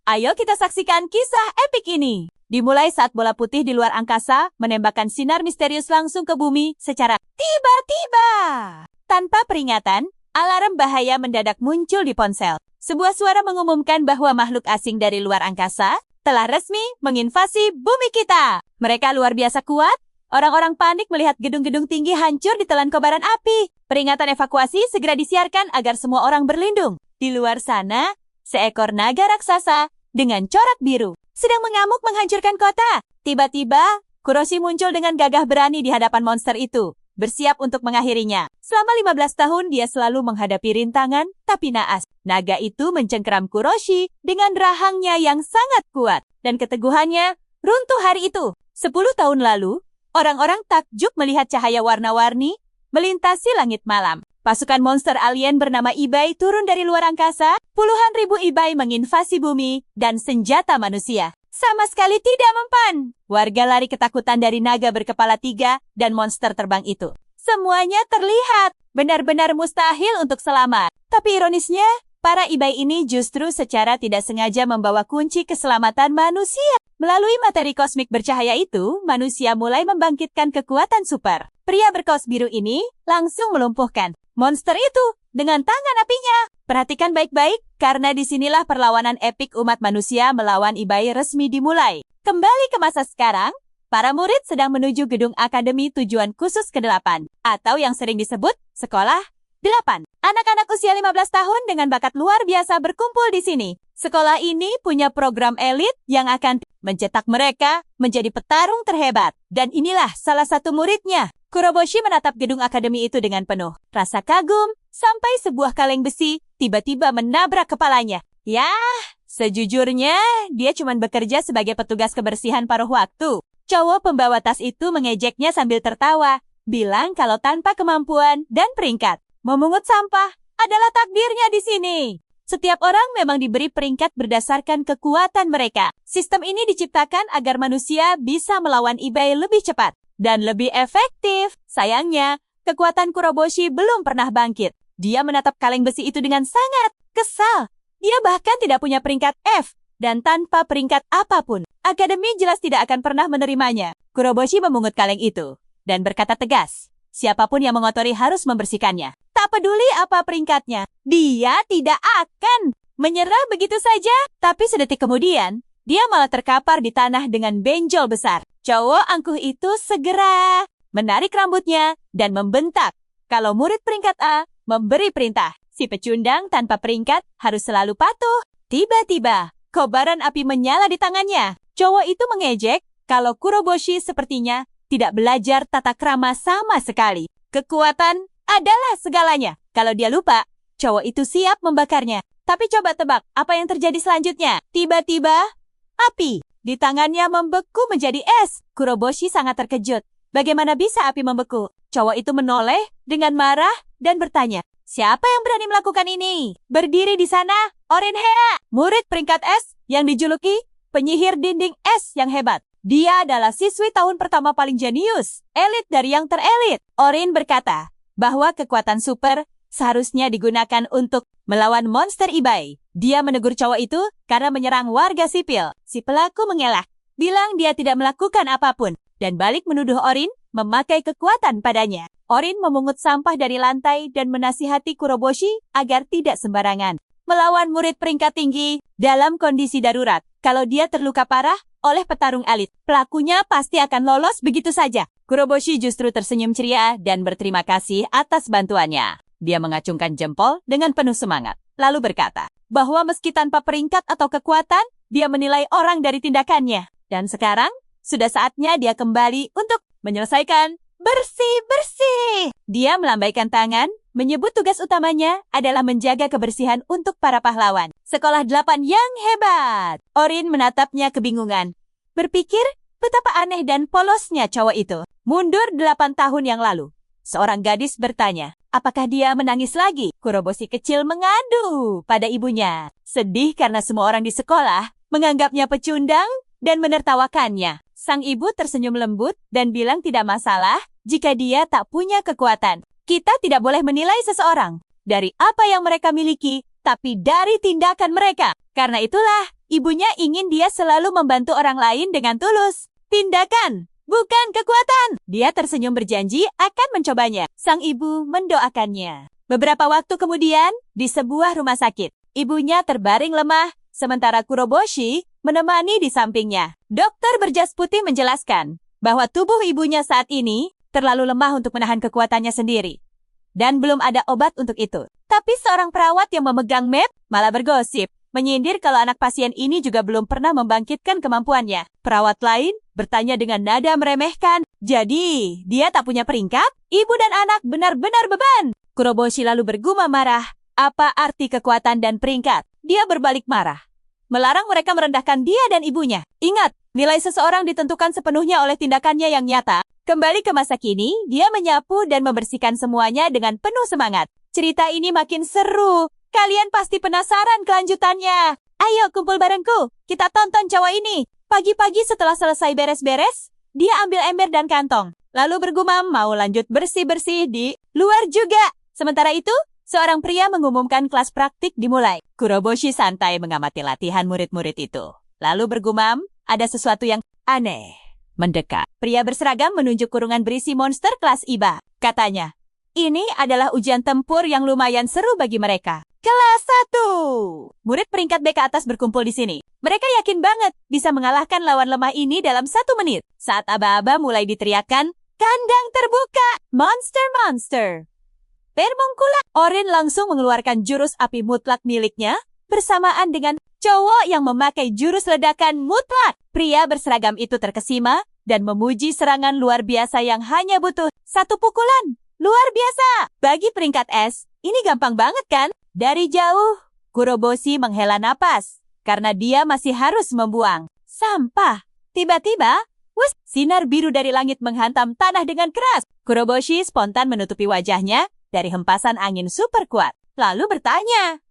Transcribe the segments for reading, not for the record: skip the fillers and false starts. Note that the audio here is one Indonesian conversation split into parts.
Ayo kita saksikan kisah epik ini. Dimulai saat bola putih di luar angkasa menembakkan sinar misterius langsung ke bumi secara tiba-tiba. Tanpa peringatan, alarm bahaya mendadak muncul di ponsel. Sebuah suara mengumumkan bahwa makhluk asing dari luar angkasa telah resmi menginvasi bumi kita. Mereka luar biasa kuat. Orang-orang panik melihat gedung-gedung tinggi hancur ditelan kobaran api. Peringatan evakuasi segera disiarkan agar semua orang berlindung. Di luar sana, seekor naga raksasa dengan corak biru sedang mengamuk menghancurkan kota. Tiba-tiba, Kuroshi muncul dengan gagah berani di hadapan monster itu, bersiap untuk mengakhirinya. Selama 15 tahun dia selalu menghadapi rintangan, tapi naas. Naga itu mencengkeram Kuroshi dengan rahangnya yang sangat kuat. Dan keteguhannya runtuh hari itu. 10 tahun lalu, orang-orang takjub melihat cahaya warna-warni melintasi langit malam. Pasukan monster alien bernama Ibai turun dari luar angkasa. Puluhan ribu Ibai menginvasi bumi dan senjata manusia sama sekali tidak mempan. Warga lari ketakutan dari naga berkepala 3 dan monster terbang itu. Semuanya terlihat benar-benar mustahil untuk selamat. Tapi ironisnya, para Ibai ini justru secara tidak sengaja membawa kunci keselamatan manusia. Melalui materi kosmik bercahaya itu, manusia mulai membangkitkan kekuatan super. Pria berkaos biru ini langsung melumpuhkan monster itu dengan tangan apinya. Perhatikan baik-baik, karena disinilah perlawanan epik umat manusia melawan Ibai resmi dimulai. Kembali ke masa sekarang, para murid sedang menuju gedung akademi tujuan khusus ke-8, atau yang sering disebut Sekolah 8. Anak-anak usia 15 tahun dengan bakat luar biasa berkumpul di sini. Sekolah ini punya program elit yang akan mencetak mereka menjadi petarung terhebat. Dan inilah salah satu muridnya. Kuroboshi menatap gedung akademi itu dengan penuh rasa kagum, sampai sebuah kaleng besi tiba-tiba menabrak kepalanya. Yah, sejujurnya dia cuma bekerja sebagai petugas kebersihan paruh waktu. Cowok pembawa tas itu mengejeknya sambil tertawa, bilang kalau tanpa kemampuan dan peringkat, memungut sampah adalah takdirnya di sini. Setiap orang memang diberi peringkat berdasarkan kekuatan mereka. Sistem ini diciptakan agar manusia bisa melawan Ibai lebih cepat dan lebih efektif. Sayangnya, kekuatan Kuroboshi belum pernah bangkit. Dia menatap kaleng besi itu dengan sangat kesal. Dia bahkan tidak punya peringkat F, dan tanpa peringkat apapun, akademi jelas tidak akan pernah menerimanya. Kuroboshi memungut kaleng itu, dan berkata tegas, siapapun yang mengotori harus membersihkannya. Tak peduli apa peringkatnya, dia tidak akan menyerah begitu saja. Tapi sedetik kemudian, dia malah terkapar di tanah dengan benjol besar. Cowok angkuh itu segera menarik rambutnya dan membentak. Kalau murid peringkat A memberi perintah, si pecundang tanpa peringkat harus selalu patuh. Tiba-tiba, kobaran api menyala di tangannya. Cowok itu mengejek kalau Kuroboshi sepertinya tidak belajar tata krama sama sekali. Kekuatan adalah segalanya. Kalau dia lupa, cowok itu siap membakarnya. Tapi coba tebak apa yang terjadi selanjutnya. Tiba-tiba, api di tangannya membeku menjadi es. Kuroboshi sangat terkejut. Bagaimana bisa api membeku? Cowok itu menoleh dengan marah dan bertanya, siapa yang berani melakukan ini? Berdiri di sana, Orinhea, murid peringkat S yang dijuluki penyihir dinding es yang hebat. Dia adalah siswi tahun pertama paling jenius, elit dari yang terelit. Orin berkata bahwa kekuatan super seharusnya digunakan untuk melawan monster Ibai. Dia menegur cowok itu karena menyerang warga sipil. Si pelaku mengelak, bilang dia tidak melakukan apapun, dan balik menuduh Orin memakai kekuatan padanya. Orin memungut sampah dari lantai dan menasihati Kuroboshi agar tidak sembarangan melawan murid peringkat tinggi dalam kondisi darurat. Kalau dia terluka parah oleh petarung elit, pelakunya pasti akan lolos begitu saja. Kuroboshi justru tersenyum ceria dan berterima kasih atas bantuannya. Dia mengacungkan jempol dengan penuh semangat, lalu berkata bahwa meski tanpa peringkat atau kekuatan, dia menilai orang dari tindakannya. Dan sekarang, sudah saatnya dia kembali untuk menyelesaikan bersih-bersih. Dia melambaikan tangan, menyebut tugas utamanya adalah menjaga kebersihan untuk para pahlawan. Sekolah 8 yang hebat. Orin menatapnya kebingungan. Berpikir betapa aneh dan polosnya cowok itu. Mundur 8 tahun yang lalu. Seorang gadis bertanya, apakah dia menangis lagi? Kuroboshi kecil mengadu pada ibunya. Sedih karena semua orang di sekolah menganggapnya pecundang dan menertawakannya. Sang ibu tersenyum lembut dan bilang tidak masalah jika dia tak punya kekuatan. Kita tidak boleh menilai seseorang dari apa yang mereka miliki, tapi dari tindakan mereka. Karena itulah, Ibunya ingin dia selalu membantu orang lain dengan tulus. Tindakan, bukan kekuatan. Dia tersenyum berjanji akan mencobanya. Sang ibu mendoakannya. Beberapa waktu kemudian, di sebuah rumah sakit, ibunya terbaring lemah, sementara Kuroboshi menemani di sampingnya. Dokter berjas putih menjelaskan bahwa tubuh ibunya saat ini terlalu lemah untuk menahan kekuatannya sendiri. Dan belum ada obat untuk itu. Tapi seorang perawat yang memegang map malah bergosip, menyindir kalau anak pasien ini juga belum pernah membangkitkan kemampuannya. Perawat lain bertanya dengan nada meremehkan, jadi dia tak punya peringkat? Ibu dan anak benar-benar beban. Kuroboshi lalu bergumam marah, apa arti kekuatan dan peringkat? Dia berbalik marah, melarang mereka merendahkan dia dan ibunya. Ingat, nilai seseorang ditentukan sepenuhnya oleh tindakannya yang nyata. Kembali ke masa kini, dia menyapu dan membersihkan semuanya dengan penuh semangat. Cerita ini makin seru. Kalian pasti penasaran kelanjutannya. Ayo kumpul barengku, kita tonton cowok ini. Pagi-pagi setelah selesai beres-beres, dia ambil ember dan kantong. Lalu bergumam mau lanjut bersih-bersih di luar juga. Sementara itu, seorang pria mengumumkan kelas praktik dimulai. Kuroboshi santai mengamati latihan murid-murid itu. Lalu bergumam, ada sesuatu yang aneh mendekat. Pria berseragam menunjuk kurungan berisi monster kelas IBA. Katanya, ini adalah ujian tempur yang lumayan seru bagi mereka. Kelas 1. Murid peringkat B ke atas berkumpul di sini. Mereka yakin banget bisa mengalahkan lawan lemah ini dalam 1 menit. Saat aba-aba mulai diteriakkan, kandang terbuka, monster-monster. Permungkula. Orin langsung mengeluarkan jurus api mutlak miliknya bersamaan dengan cowok yang memakai jurus ledakan mutlak. Pria berseragam itu terkesima dan memuji serangan luar biasa yang hanya butuh 1 pukulan. Luar biasa. Bagi peringkat S, ini gampang banget kan? Dari jauh, Kuroboshi menghela napas karena dia masih harus membuang sampah. Tiba-tiba, wush, sinar biru dari langit menghantam tanah dengan keras. Kuroboshi spontan menutupi wajahnya dari hempasan angin super kuat. Lalu bertanya,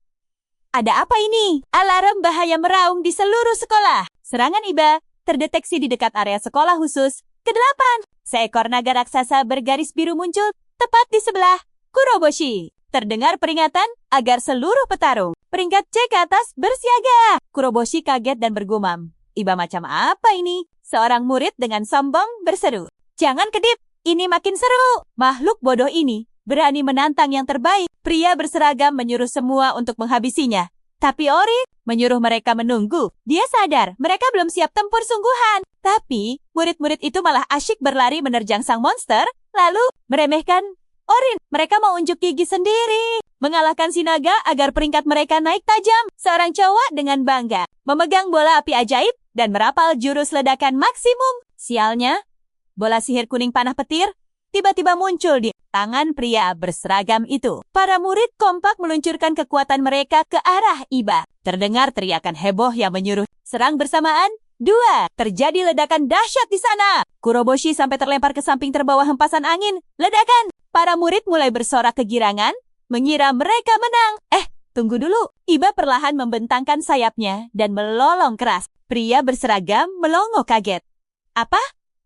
ada apa ini? Alarm bahaya meraung di seluruh sekolah. Serangan IBA terdeteksi di dekat area sekolah khusus ke-8. Seekor naga raksasa bergaris biru muncul tepat di sebelah Kuroboshi. Terdengar peringatan agar seluruh petarung peringkat C ke atas bersiaga. Kuroboshi kaget dan bergumam, IBA macam apa ini? Seorang murid dengan sombong berseru, jangan kedip, ini makin seru. Makhluk bodoh ini berani menantang yang terbaik. Pria berseragam menyuruh semua untuk menghabisinya. Tapi Ori menyuruh mereka menunggu. Dia sadar mereka belum siap tempur sungguhan. Tapi murid-murid itu malah asyik berlari menerjang sang monster, lalu meremehkan Orin. Mereka mau unjuk gigi sendiri. Mengalahkan si naga agar peringkat mereka naik tajam. Seorang cowok dengan bangga memegang bola api ajaib dan merapal jurus ledakan maksimum. Sialnya, bola sihir kuning panah petir tiba-tiba muncul di tangan pria berseragam itu. Para murid kompak meluncurkan kekuatan mereka ke arah IBA. Terdengar teriakan heboh yang menyuruh serang bersamaan. 2. Terjadi ledakan dahsyat di sana. Kuroboshi sampai terlempar ke samping terbawa hempasan angin. Ledakan. Para murid mulai bersorak kegirangan, mengira mereka menang. Tunggu dulu. IBA perlahan membentangkan sayapnya dan melolong keras. Pria berseragam melongo kaget. Apa?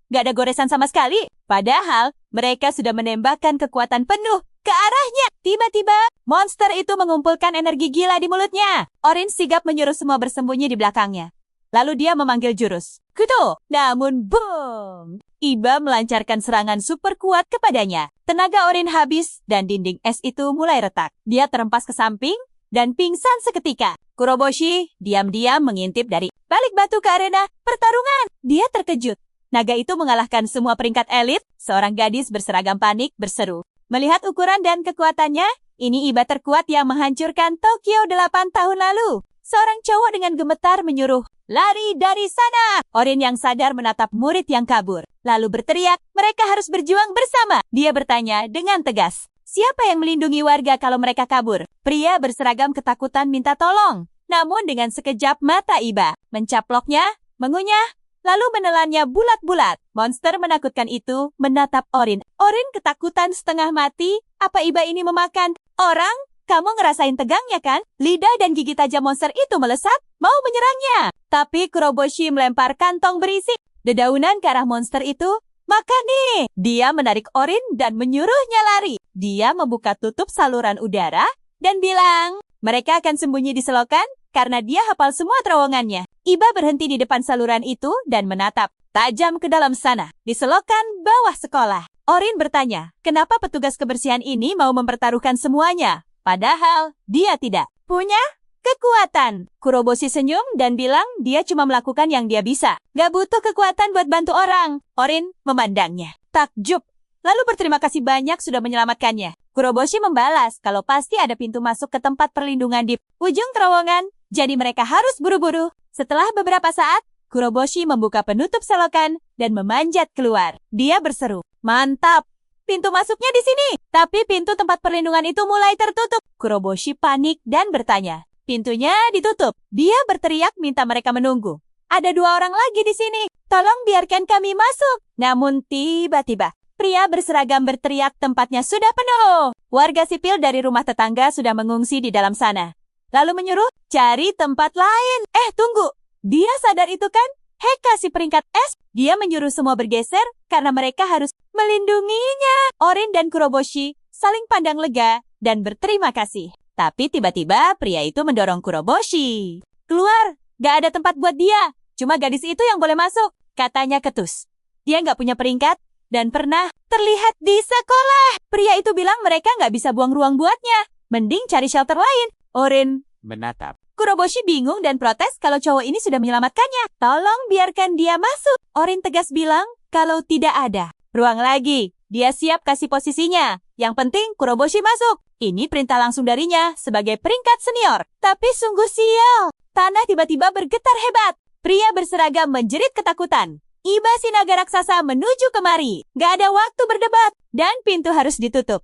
Gak ada goresan sama sekali. Padahal mereka sudah menembakkan kekuatan penuh ke arahnya. Tiba-tiba, monster itu mengumpulkan energi gila di mulutnya. Orin sigap menyuruh semua bersembunyi di belakangnya. Lalu dia memanggil jurus Kuto. Namun boom! IBA melancarkan serangan super kuat kepadanya. Tenaga Orin habis dan dinding es itu mulai retak. Dia terempas ke samping dan pingsan seketika. Kuroboshi diam-diam mengintip dari balik batu ke arena pertarungan. Dia terkejut. Naga itu mengalahkan semua peringkat elit. Seorang gadis berseragam panik berseru. Melihat ukuran dan kekuatannya, ini IBA terkuat yang menghancurkan Tokyo 8 tahun lalu. Seorang cowok dengan gemetar menyuruh, lari dari sana. Orin yang sadar menatap murid yang kabur. Lalu berteriak, mereka harus berjuang bersama. Dia bertanya dengan tegas, siapa yang melindungi warga kalau mereka kabur? Pria berseragam ketakutan minta tolong. Namun dengan sekejap mata IBA mencaploknya, mengunyah, lalu menelannya bulat-bulat. Monster menakutkan itu menatap Orin. Orin ketakutan setengah mati. Apa IBA ini memakan orang? Kamu ngerasain tegangnya kan? Lidah dan gigi tajam monster itu melesat, mau menyerangnya. Tapi Kuroboshi melempar kantong berisi dedaunan ke arah monster itu. Makan nih! Dia menarik Orin dan menyuruhnya lari. Dia membuka tutup saluran udara dan bilang, mereka akan sembunyi di selokan karena dia hafal semua terowongannya. Iba berhenti di depan saluran itu dan menatap tajam ke dalam sana, di selokan bawah sekolah. Orin bertanya, kenapa petugas kebersihan ini mau mempertaruhkan semuanya? Padahal dia tidak punya kekuatan. Kuroboshi senyum dan bilang dia cuma melakukan yang dia bisa. Gak butuh kekuatan buat bantu orang. Orin memandangnya. Takjub. Lalu berterima kasih banyak sudah menyelamatkannya. Kuroboshi membalas kalau pasti ada pintu masuk ke tempat perlindungan di ujung terowongan. Jadi mereka harus buru-buru. Setelah beberapa saat, Kuroboshi membuka penutup selokan dan memanjat keluar. Dia berseru, mantap! Pintu masuknya di sini. Tapi pintu tempat perlindungan itu mulai tertutup. Kuroboshi panik dan bertanya. Pintunya ditutup. Dia berteriak minta mereka menunggu. Ada 2 orang lagi di sini. Tolong biarkan kami masuk. Namun tiba-tiba, pria berseragam berteriak tempatnya sudah penuh. Warga sipil dari rumah tetangga sudah mengungsi di dalam sana. Lalu menyuruh, cari tempat lain. Tunggu. Dia sadar itu kan? Heka si peringkat S. Dia menyuruh semua bergeser karena mereka harus melindunginya. Orin dan Kuroboshi saling pandang lega dan berterima kasih. Tapi tiba-tiba pria itu mendorong Kuroboshi. Keluar, gak ada tempat buat dia. Cuma gadis itu yang boleh masuk, katanya ketus. Dia gak punya peringkat dan pernah terlihat di sekolah. Pria itu bilang mereka gak bisa buang ruang buatnya. Mending cari shelter lain. Orin menatap. Kuroboshi bingung dan protes kalau cowok ini sudah menyelamatkannya. Tolong biarkan dia masuk. Orin tegas bilang kalau tidak ada ruang lagi. Dia siap kasih posisinya. Yang penting Kuroboshi masuk. Ini perintah langsung darinya sebagai peringkat senior. Tapi sungguh sial. Tanah tiba-tiba bergetar hebat. Pria berseragam menjerit ketakutan. Iba si naga raksasa menuju kemari. Gak ada waktu berdebat. Dan pintu harus ditutup.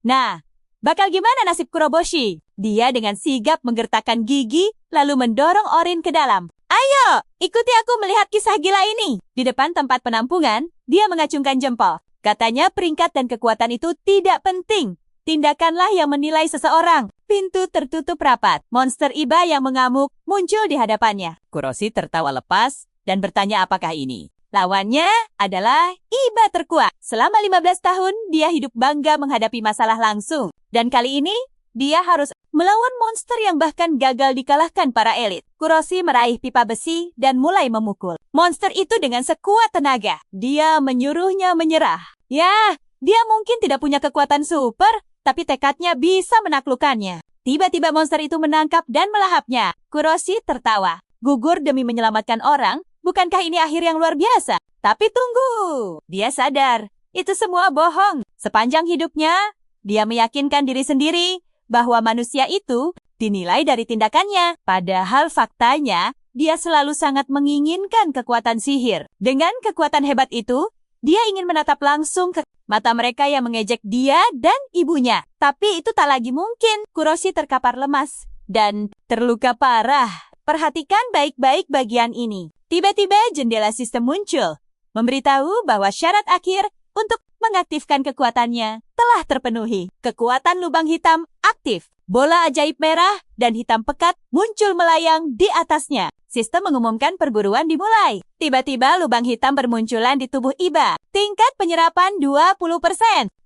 Nah, bakal gimana nasib Kuroboshi? Dia dengan sigap menggertakkan gigi, lalu mendorong Orin ke dalam. Ayo, ikuti aku melihat kisah gila ini. Di depan tempat penampungan, dia mengacungkan jempol. Katanya peringkat dan kekuatan itu tidak penting. Tindakanlah yang menilai seseorang. Pintu tertutup rapat. Monster Iba yang mengamuk muncul di hadapannya. Kuroshi tertawa lepas dan bertanya apakah ini. Lawannya adalah Iba terkuat. Selama 15 tahun, dia hidup bangga menghadapi masalah langsung. Dan kali ini, dia harus melawan monster yang bahkan gagal dikalahkan para elit. Kuroshi meraih pipa besi dan mulai memukul monster itu dengan sekuat tenaga. Dia menyuruhnya menyerah. Ya, dia mungkin tidak punya kekuatan super, tapi tekadnya bisa menaklukkannya. Tiba-tiba monster itu menangkap dan melahapnya. Kuroshi tertawa. Gugur demi menyelamatkan orang, bukankah ini akhir yang luar biasa? Tapi tunggu, dia sadar, itu semua bohong. Sepanjang hidupnya, dia meyakinkan diri sendiri bahwa manusia itu dinilai dari tindakannya. Padahal faktanya, dia selalu sangat menginginkan kekuatan sihir. Dengan kekuatan hebat itu, dia ingin menatap langsung ke mata mereka yang mengejek dia dan ibunya. Tapi itu tak lagi mungkin. Kuroshi terkapar lemas dan terluka parah. Perhatikan baik-baik bagian ini. Tiba-tiba jendela sistem muncul, memberitahu bahwa syarat akhir untuk mengaktifkan kekuatannya telah terpenuhi. Kekuatan lubang hitam aktif. Bola ajaib merah dan hitam pekat muncul melayang di atasnya. Sistem mengumumkan perburuan dimulai. Tiba-tiba lubang hitam bermunculan di tubuh Iba. Tingkat penyerapan 20%.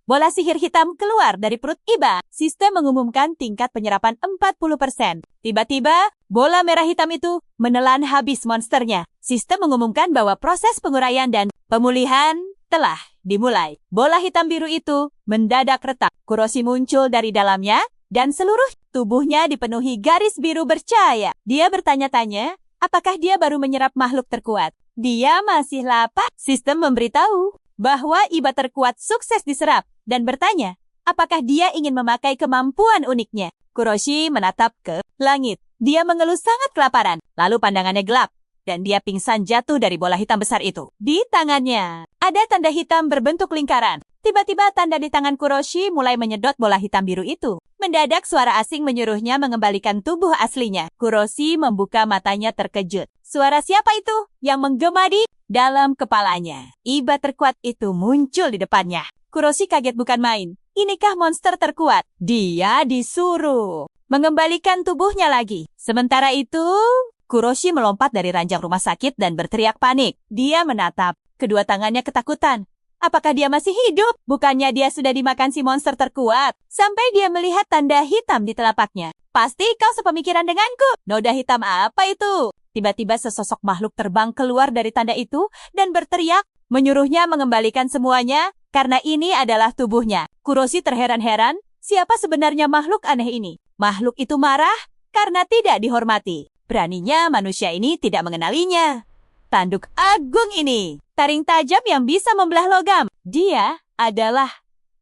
Bola sihir hitam keluar dari perut Iba. Sistem mengumumkan tingkat penyerapan 40%. Tiba-tiba, bola merah hitam itu menelan habis monsternya. Sistem mengumumkan bahwa proses penguraian dan pemulihan telah dimulai. Bola hitam biru itu mendadak retak. Kuroshi muncul dari dalamnya dan seluruh tubuhnya dipenuhi garis biru bercahaya. Dia bertanya-tanya, apakah dia baru menyerap makhluk terkuat? Dia masih lapar. Sistem memberitahu bahwa Iba terkuat sukses diserap dan bertanya, apakah dia ingin memakai kemampuan uniknya? Kuroshi menatap ke langit. Dia mengeluh sangat kelaparan. Lalu pandangannya gelap. Dan dia pingsan jatuh dari bola hitam besar itu. Di tangannya, ada tanda hitam berbentuk lingkaran. Tiba-tiba tanda di tangan Kuroshi mulai menyedot bola hitam biru itu. Mendadak suara asing menyuruhnya mengembalikan tubuh aslinya. Kuroshi membuka matanya terkejut. Suara siapa itu yang menggema di dalam kepalanya? Iba terkuat itu muncul di depannya. Kuroshi kaget bukan main. Inikah monster terkuat? Dia disuruh mengembalikan tubuhnya lagi. Sementara itu, Kuroshi melompat dari ranjang rumah sakit dan berteriak panik. Dia menatap, kedua tangannya ketakutan. Apakah dia masih hidup? Bukannya dia sudah dimakan si monster terkuat? Sampai dia melihat tanda hitam di telapaknya. Pasti kau sepemikiran denganku. Noda hitam apa itu? Tiba-tiba sesosok makhluk terbang keluar dari tanda itu dan berteriak, menyuruhnya mengembalikan semuanya karena ini adalah tubuhnya. Kuroshi terheran-heran, siapa sebenarnya makhluk aneh ini? Makhluk itu marah karena tidak dihormati. Beraninya manusia ini tidak mengenalinya. Tanduk agung ini, taring tajam yang bisa membelah logam. Dia adalah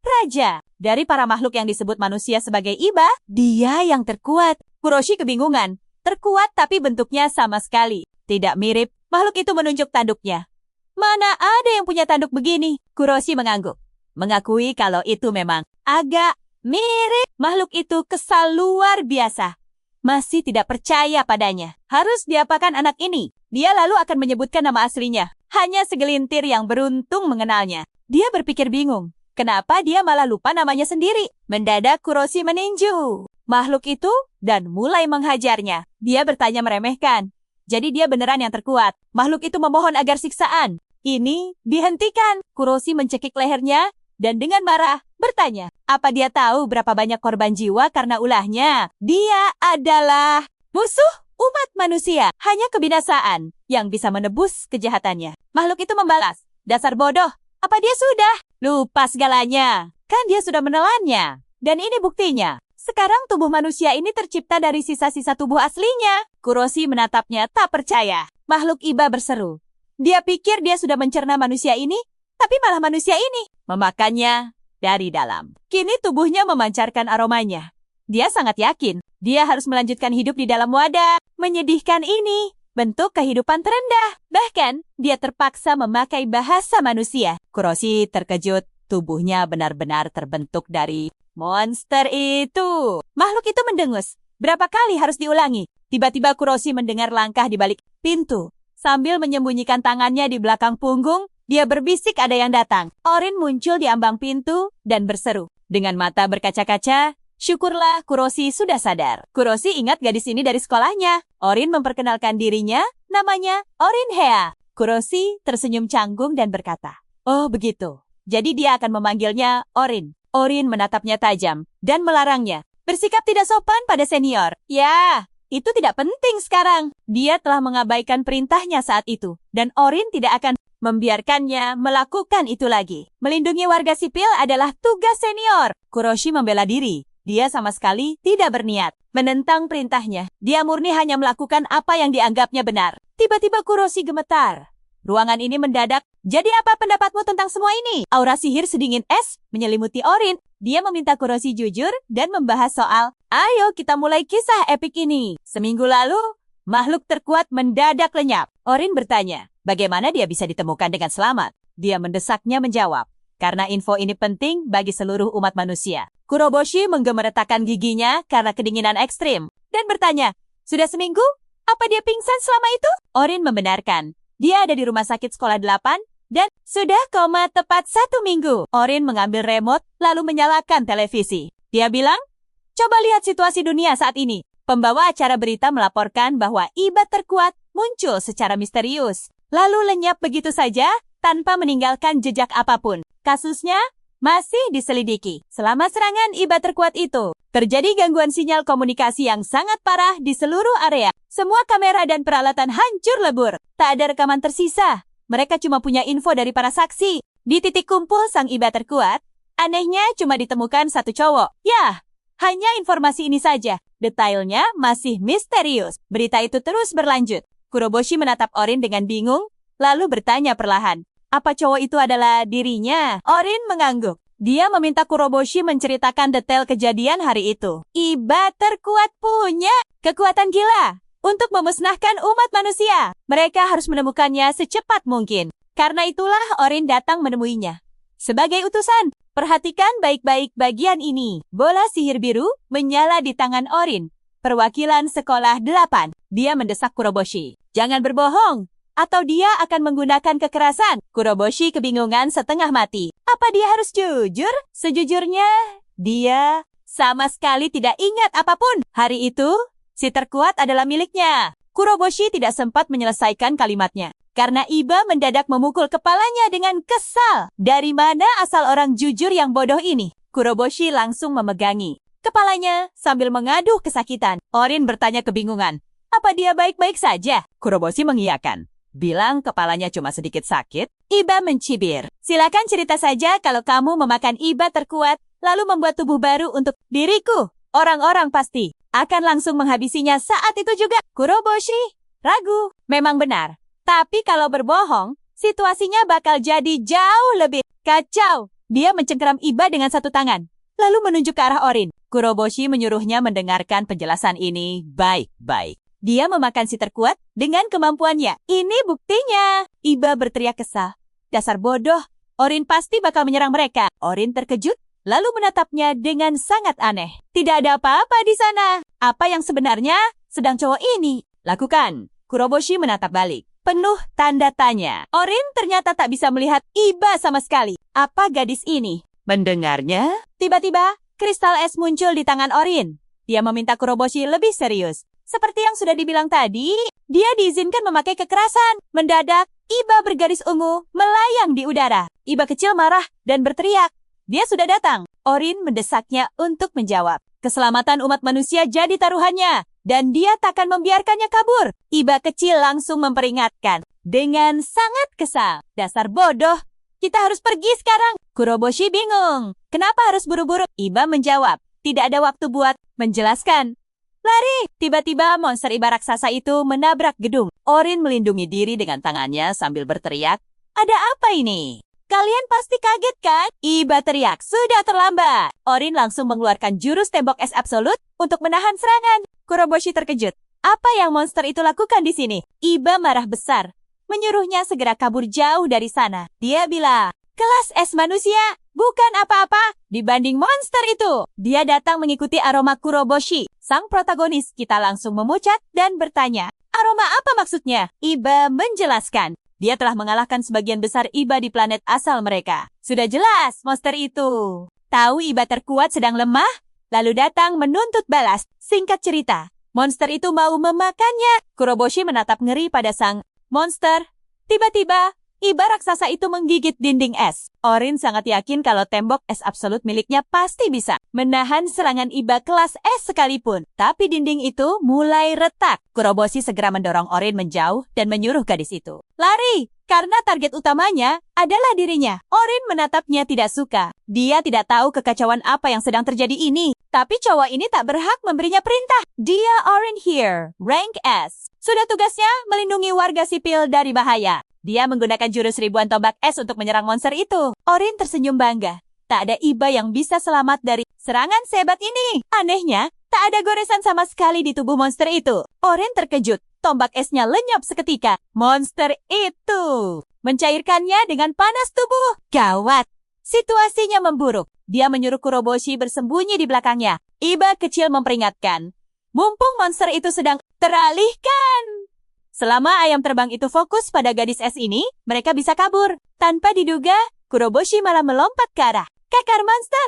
raja. Dari para makhluk yang disebut manusia sebagai Iba, dia yang terkuat. Kuroshi kebingungan. Terkuat tapi bentuknya sama sekali. Tidak mirip, makhluk itu menunjuk tanduknya. Mana ada yang punya tanduk begini? Kuroshi mengangguk. Mengakui kalau itu memang agak mirip. Makhluk itu kesal luar biasa. Masih tidak percaya padanya. Harus diapakan anak ini? Dia lalu akan menyebutkan nama aslinya. Hanya segelintir yang beruntung mengenalnya. Dia berpikir bingung. Kenapa dia malah lupa namanya sendiri? Mendadak Kuroshi meninju makhluk itu dan mulai menghajarnya. Dia bertanya meremehkan. Jadi dia beneran yang terkuat. Makhluk itu memohon agar siksaan ini dihentikan. Kuroshi mencekik lehernya dan dengan marah bertanya, apa dia tahu berapa banyak korban jiwa karena ulahnya? Dia adalah musuh umat manusia. Hanya kebinasaan yang bisa menebus kejahatannya. Makhluk itu membalas, dasar bodoh, apa dia sudah lupa segalanya? Kan dia sudah menelannya. Dan ini buktinya. Sekarang tubuh manusia ini tercipta dari sisa-sisa tubuh aslinya. Kuroshi menatapnya tak percaya. Makhluk Iba berseru. Dia pikir dia sudah mencerna manusia ini, tapi malah manusia ini memakannya dari dalam. Kini tubuhnya memancarkan aromanya. Dia sangat yakin dia harus melanjutkan hidup di dalam wadah. Menyedihkan ini, bentuk kehidupan terendah. Bahkan, dia terpaksa memakai bahasa manusia. Kuroshi terkejut, tubuhnya benar-benar terbentuk dari monster itu. Makhluk itu mendengus. Berapa kali harus diulangi? Tiba-tiba Kuroshi mendengar langkah di balik pintu. Sambil menyembunyikan tangannya di belakang punggung, dia berbisik ada yang datang. Orin muncul di ambang pintu dan berseru. Dengan mata berkaca-kaca, syukurlah Kuroshi sudah sadar. Kuroshi ingat gadis ini dari sekolahnya. Orin memperkenalkan dirinya, namanya Orin Hea. Kuroshi tersenyum canggung dan berkata, oh begitu. Jadi dia akan memanggilnya Orin. Orin menatapnya tajam dan melarangnya. Bersikap tidak sopan pada senior. Ya, itu tidak penting sekarang. Dia telah mengabaikan perintahnya saat itu. Dan Orin tidak akan membiarkannya melakukan itu lagi. Melindungi warga sipil adalah tugas senior. Kuroshi membela diri. Dia sama sekali tidak berniat menentang perintahnya. Dia murni hanya melakukan apa yang dianggapnya benar. Tiba-tiba Kuroshi gemetar. Ruangan ini mendadak. Jadi apa pendapatmu tentang semua ini? Aura sihir sedingin es menyelimuti Orin. Dia meminta Kuroshi jujur dan membahas soal, ayo kita mulai kisah epik ini. Seminggu lalu, makhluk terkuat mendadak lenyap. Orin bertanya, bagaimana dia bisa ditemukan dengan selamat? Dia mendesaknya menjawab, karena info ini penting bagi seluruh umat manusia. Kuroboshi menggemeretakkan giginya karena kedinginan ekstrim dan bertanya, sudah seminggu? Apa dia pingsan selama itu? Orin membenarkan. Dia ada di rumah sakit sekolah 8 dan sudah koma tepat 1 minggu. Orin mengambil remote lalu menyalakan televisi. Dia bilang, coba lihat situasi dunia saat ini. Pembawa acara berita melaporkan bahwa Iba terkuat muncul secara misterius. Lalu lenyap begitu saja tanpa meninggalkan jejak apapun. Kasusnya masih diselidiki. Selama serangan Iba terkuat itu, terjadi gangguan sinyal komunikasi yang sangat parah di seluruh area. Semua kamera dan peralatan hancur lebur. Tak ada rekaman tersisa. Mereka cuma punya info dari para saksi. Di titik kumpul sang Iba terkuat, anehnya cuma ditemukan 1 cowok. Ya, hanya informasi ini saja. Detailnya masih misterius. Berita itu terus berlanjut. Kuroboshi menatap Orin dengan bingung, lalu bertanya perlahan. Apa cowok itu adalah dirinya? Orin mengangguk. Dia meminta Kuroboshi menceritakan detail kejadian hari itu. Iba terkuat punya kekuatan gila untuk memusnahkan umat manusia. Mereka harus menemukannya secepat mungkin. Karena itulah Orin datang menemuinya. Sebagai utusan, perhatikan baik-baik bagian ini. Bola sihir biru menyala di tangan Orin. Perwakilan sekolah 8. Dia mendesak Kuroboshi. Jangan berbohong. Atau dia akan menggunakan kekerasan. Kuroboshi kebingungan setengah mati. Apa dia harus jujur? Sejujurnya, dia sama sekali tidak ingat apapun. Hari itu, si terkuat adalah miliknya. Kuroboshi tidak sempat menyelesaikan kalimatnya. Karena Iba mendadak memukul kepalanya dengan kesal. Dari mana asal orang jujur yang bodoh ini? Kuroboshi langsung memegangi kepalanya sambil mengaduh kesakitan. Orin bertanya kebingungan. Apa dia baik-baik saja? Kuroboshi mengiyakan. Bilang kepalanya cuma sedikit sakit. Iba mencibir. Silakan cerita saja kalau kamu memakan iba terkuat, lalu membuat tubuh baru untuk diriku. Orang-orang pasti akan langsung menghabisinya saat itu juga. Kuroboshi ragu. Memang benar. Tapi kalau berbohong, situasinya bakal jadi jauh lebih kacau. Dia mencengkeram iba dengan satu tangan, lalu menunjuk ke arah Orin. Kuroboshi menyuruhnya mendengarkan penjelasan ini baik-baik. Dia memakan si terkuat dengan kemampuannya. Ini buktinya. Iba berteriak kesal. Dasar bodoh. Orin pasti bakal menyerang mereka. Orin terkejut, lalu menatapnya dengan sangat aneh. Tidak ada apa-apa di sana. Apa yang sebenarnya sedang cowok ini lakukan? Kuroboshi menatap balik. Penuh tanda tanya. Orin ternyata tak bisa melihat Iba sama sekali. Apa gadis ini? Mendengarnya, tiba-tiba kristal es muncul di tangan Orin. Dia meminta Kuroboshi lebih serius. Seperti yang sudah dibilang tadi, dia diizinkan memakai kekerasan. Mendadak, Iba bergaris ungu melayang di udara. Iba kecil marah dan berteriak. Dia sudah datang. Orin mendesaknya untuk menjawab. Keselamatan umat manusia jadi taruhannya, dan dia takkan membiarkannya kabur. Iba kecil langsung memperingatkan. Dengan sangat kesal. Dasar bodoh. Kita harus pergi sekarang. Kuroboshi bingung. Kenapa harus buru-buru? Iba menjawab. Tidak ada waktu buat menjelaskan. Lari! Tiba-tiba monster iba raksasa itu menabrak gedung. Orin melindungi diri dengan tangannya sambil berteriak. Ada apa ini? Kalian pasti kaget kan? Iba teriak. Sudah terlambat. Orin langsung mengeluarkan jurus tembok es absolut untuk menahan serangan. Kuroboshi terkejut. Apa yang monster itu lakukan di sini? Iba marah besar. Menyuruhnya segera kabur jauh dari sana. Dia bilang, kelas es manusia bukan apa-apa dibanding monster itu. Dia datang mengikuti aroma Kuroboshi. Sang protagonis kita langsung memucat dan bertanya, aroma apa maksudnya? Iba menjelaskan. Dia telah mengalahkan sebagian besar Iba di planet asal mereka. Sudah jelas monster itu tahu Iba terkuat sedang lemah, lalu datang menuntut balas. Singkat cerita, monster itu mau memakannya. Kuroboshi menatap ngeri pada sang monster. Tiba-tiba, Iba raksasa itu menggigit dinding es. Orin sangat yakin kalau tembok es absolut miliknya pasti bisa menahan serangan Iba kelas es sekalipun. Tapi dinding itu mulai retak. Kuroboshi segera mendorong Orin menjauh dan menyuruh gadis itu lari, karena target utamanya adalah dirinya. Orin menatapnya tidak suka. Dia tidak tahu kekacauan apa yang sedang terjadi ini. Tapi cowok ini tak berhak memberinya perintah. Dia Orin here, rank S. Sudah tugasnya melindungi warga sipil dari bahaya. Dia menggunakan jurus ribuan tombak es untuk menyerang monster itu. Orin tersenyum bangga. Tak ada Iba yang bisa selamat dari serangan sehebat ini. Anehnya, tak ada goresan sama sekali di tubuh monster itu. Orin terkejut. Tombak esnya lenyap seketika. Monster itu mencairkannya dengan panas tubuh. Gawat. Situasinya memburuk. Dia menyuruh Kuroboshi bersembunyi di belakangnya. Iba kecil memperingatkan. Mumpung monster itu sedang teralihkan. Selama ayam terbang itu fokus pada gadis es ini, mereka bisa kabur. Tanpa diduga, Kuroboshi malah melompat ke arah kakar monster.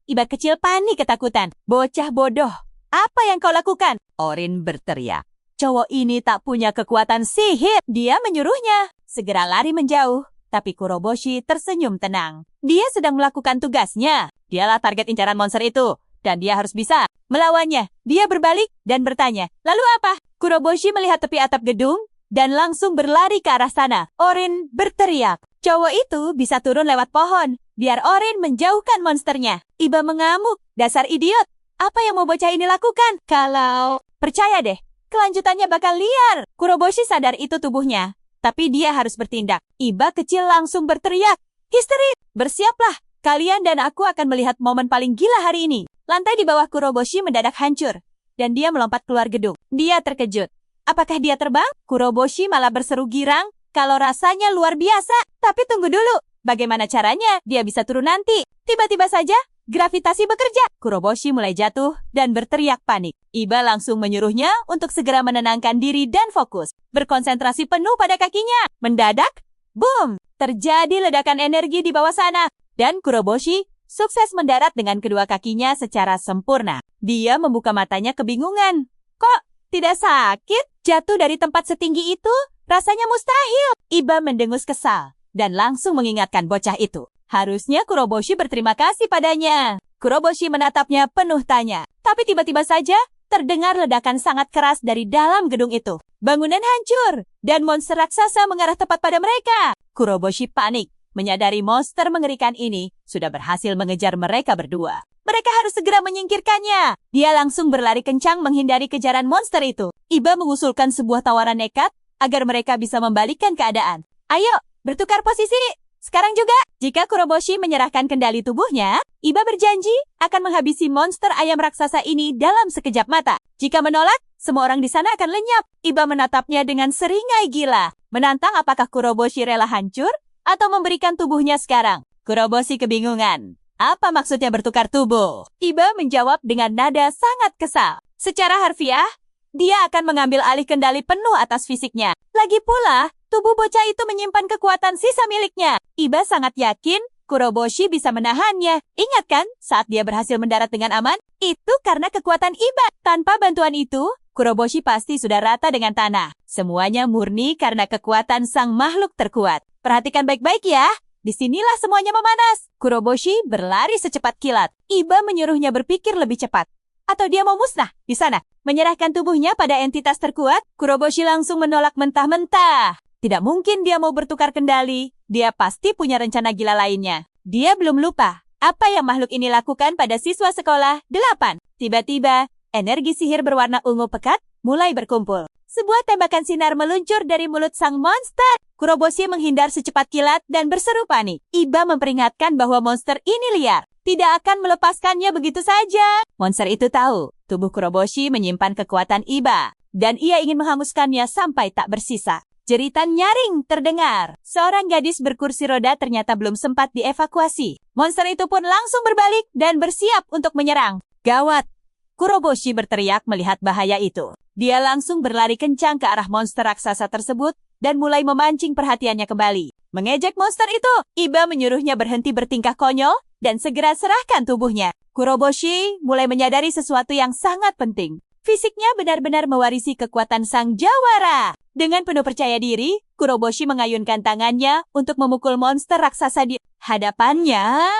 Iba kecil panik ketakutan. Bocah bodoh, apa yang kau lakukan? Orin berteriak. Cowok ini tak punya kekuatan sihir. Dia menyuruhnya segera lari menjauh. Tapi Kuroboshi tersenyum tenang. Dia sedang melakukan tugasnya. Dialah target incaran monster itu. Dan dia harus bisa melawannya. Dia berbalik dan bertanya, lalu apa? Kuroboshi melihat tepi atap gedung dan langsung berlari ke arah sana. Orin berteriak. Cowok itu bisa turun lewat pohon. Biar Orin menjauhkan monsternya. Iba mengamuk. Dasar idiot. Apa yang mau bocah ini lakukan? Kalau percaya deh, kelanjutannya bakal liar. Kuroboshi sadar itu tubuhnya. Tapi dia harus bertindak. Iba kecil langsung berteriak. Histeris. Bersiaplah. Kalian dan aku akan melihat momen paling gila hari ini. Lantai di bawah Kuroboshi mendadak hancur. Dan dia melompat keluar gedung. Dia terkejut. Apakah dia terbang? Kuroboshi malah berseru girang. Kalau rasanya luar biasa. Tapi tunggu dulu. Bagaimana caranya dia bisa turun nanti? Tiba-tiba saja, gravitasi bekerja. Kuroboshi mulai jatuh dan berteriak panik. Iba langsung menyuruhnya untuk segera menenangkan diri dan fokus. Berkonsentrasi penuh pada kakinya. Mendadak, boom! Terjadi ledakan energi di bawah sana. Dan Kuroboshi sukses mendarat dengan kedua kakinya secara sempurna. Dia membuka matanya kebingungan. Kok tidak sakit? Jatuh dari tempat setinggi itu? Rasanya mustahil. Iba mendengus kesal dan langsung mengingatkan bocah itu. Harusnya Kuroboshi berterima kasih padanya. Kuroboshi menatapnya penuh tanya. Tapi tiba-tiba saja, terdengar ledakan sangat keras dari dalam gedung itu. Bangunan hancur, dan monster raksasa mengarah tepat pada mereka. Kuroboshi panik, menyadari monster mengerikan ini sudah berhasil mengejar mereka berdua. Mereka harus segera menyingkirkannya. Dia langsung berlari kencang menghindari kejaran monster itu. Iba mengusulkan sebuah tawaran nekat agar mereka bisa membalikkan keadaan. Ayo, bertukar posisi. Sekarang juga, jika Kuroboshi menyerahkan kendali tubuhnya, Iba berjanji akan menghabisi monster ayam raksasa ini dalam sekejap mata. Jika menolak, semua orang di sana akan lenyap. Iba menatapnya dengan seringai gila, menantang apakah Kuroboshi rela hancur atau memberikan tubuhnya sekarang. Kuroboshi kebingungan. Apa maksudnya bertukar tubuh? Iba menjawab dengan nada sangat kesal. Secara harfiah, dia akan mengambil alih kendali penuh atas fisiknya. Lagi pula, tubuh bocah itu menyimpan kekuatan sisa miliknya. Iba sangat yakin Kuroboshi bisa menahannya. Ingat kan saat dia berhasil mendarat dengan aman? Itu karena kekuatan Iba. Tanpa bantuan itu, Kuroboshi pasti sudah rata dengan tanah. Semuanya murni karena kekuatan sang makhluk terkuat. Perhatikan baik-baik ya. Disinilah semuanya memanas. Kuroboshi berlari secepat kilat. Iba menyuruhnya berpikir lebih cepat. Atau dia mau musnah di sana. Menyerahkan tubuhnya pada entitas terkuat, Kuroboshi langsung menolak mentah-mentah. Tidak mungkin dia mau bertukar kendali. Dia pasti punya rencana gila lainnya. Dia belum lupa apa yang makhluk ini lakukan pada siswa sekolah 8. Tiba-tiba, energi sihir berwarna ungu pekat mulai berkumpul. Sebuah tembakan sinar meluncur dari mulut sang monster. Kuroboshi menghindar secepat kilat dan berseru panik. Iba memperingatkan bahwa monster ini liar. Tidak akan melepaskannya begitu saja. Monster itu tahu tubuh Kuroboshi menyimpan kekuatan Iba. Dan ia ingin menghanguskannya sampai tak bersisa. Jeritan nyaring terdengar. Seorang gadis berkursi roda ternyata belum sempat dievakuasi. Monster itu pun langsung berbalik dan bersiap untuk menyerang. Gawat! Kuroboshi berteriak melihat bahaya itu. Dia langsung berlari kencang ke arah monster raksasa tersebut dan mulai memancing perhatiannya kembali. Mengejek monster itu, Iba menyuruhnya berhenti bertingkah konyol dan segera serahkan tubuhnya. Kuroboshi mulai menyadari sesuatu yang sangat penting. Fisiknya benar-benar mewarisi kekuatan sang jawara. Dengan penuh percaya diri, Kuroboshi mengayunkan tangannya untuk memukul monster raksasa di hadapannya.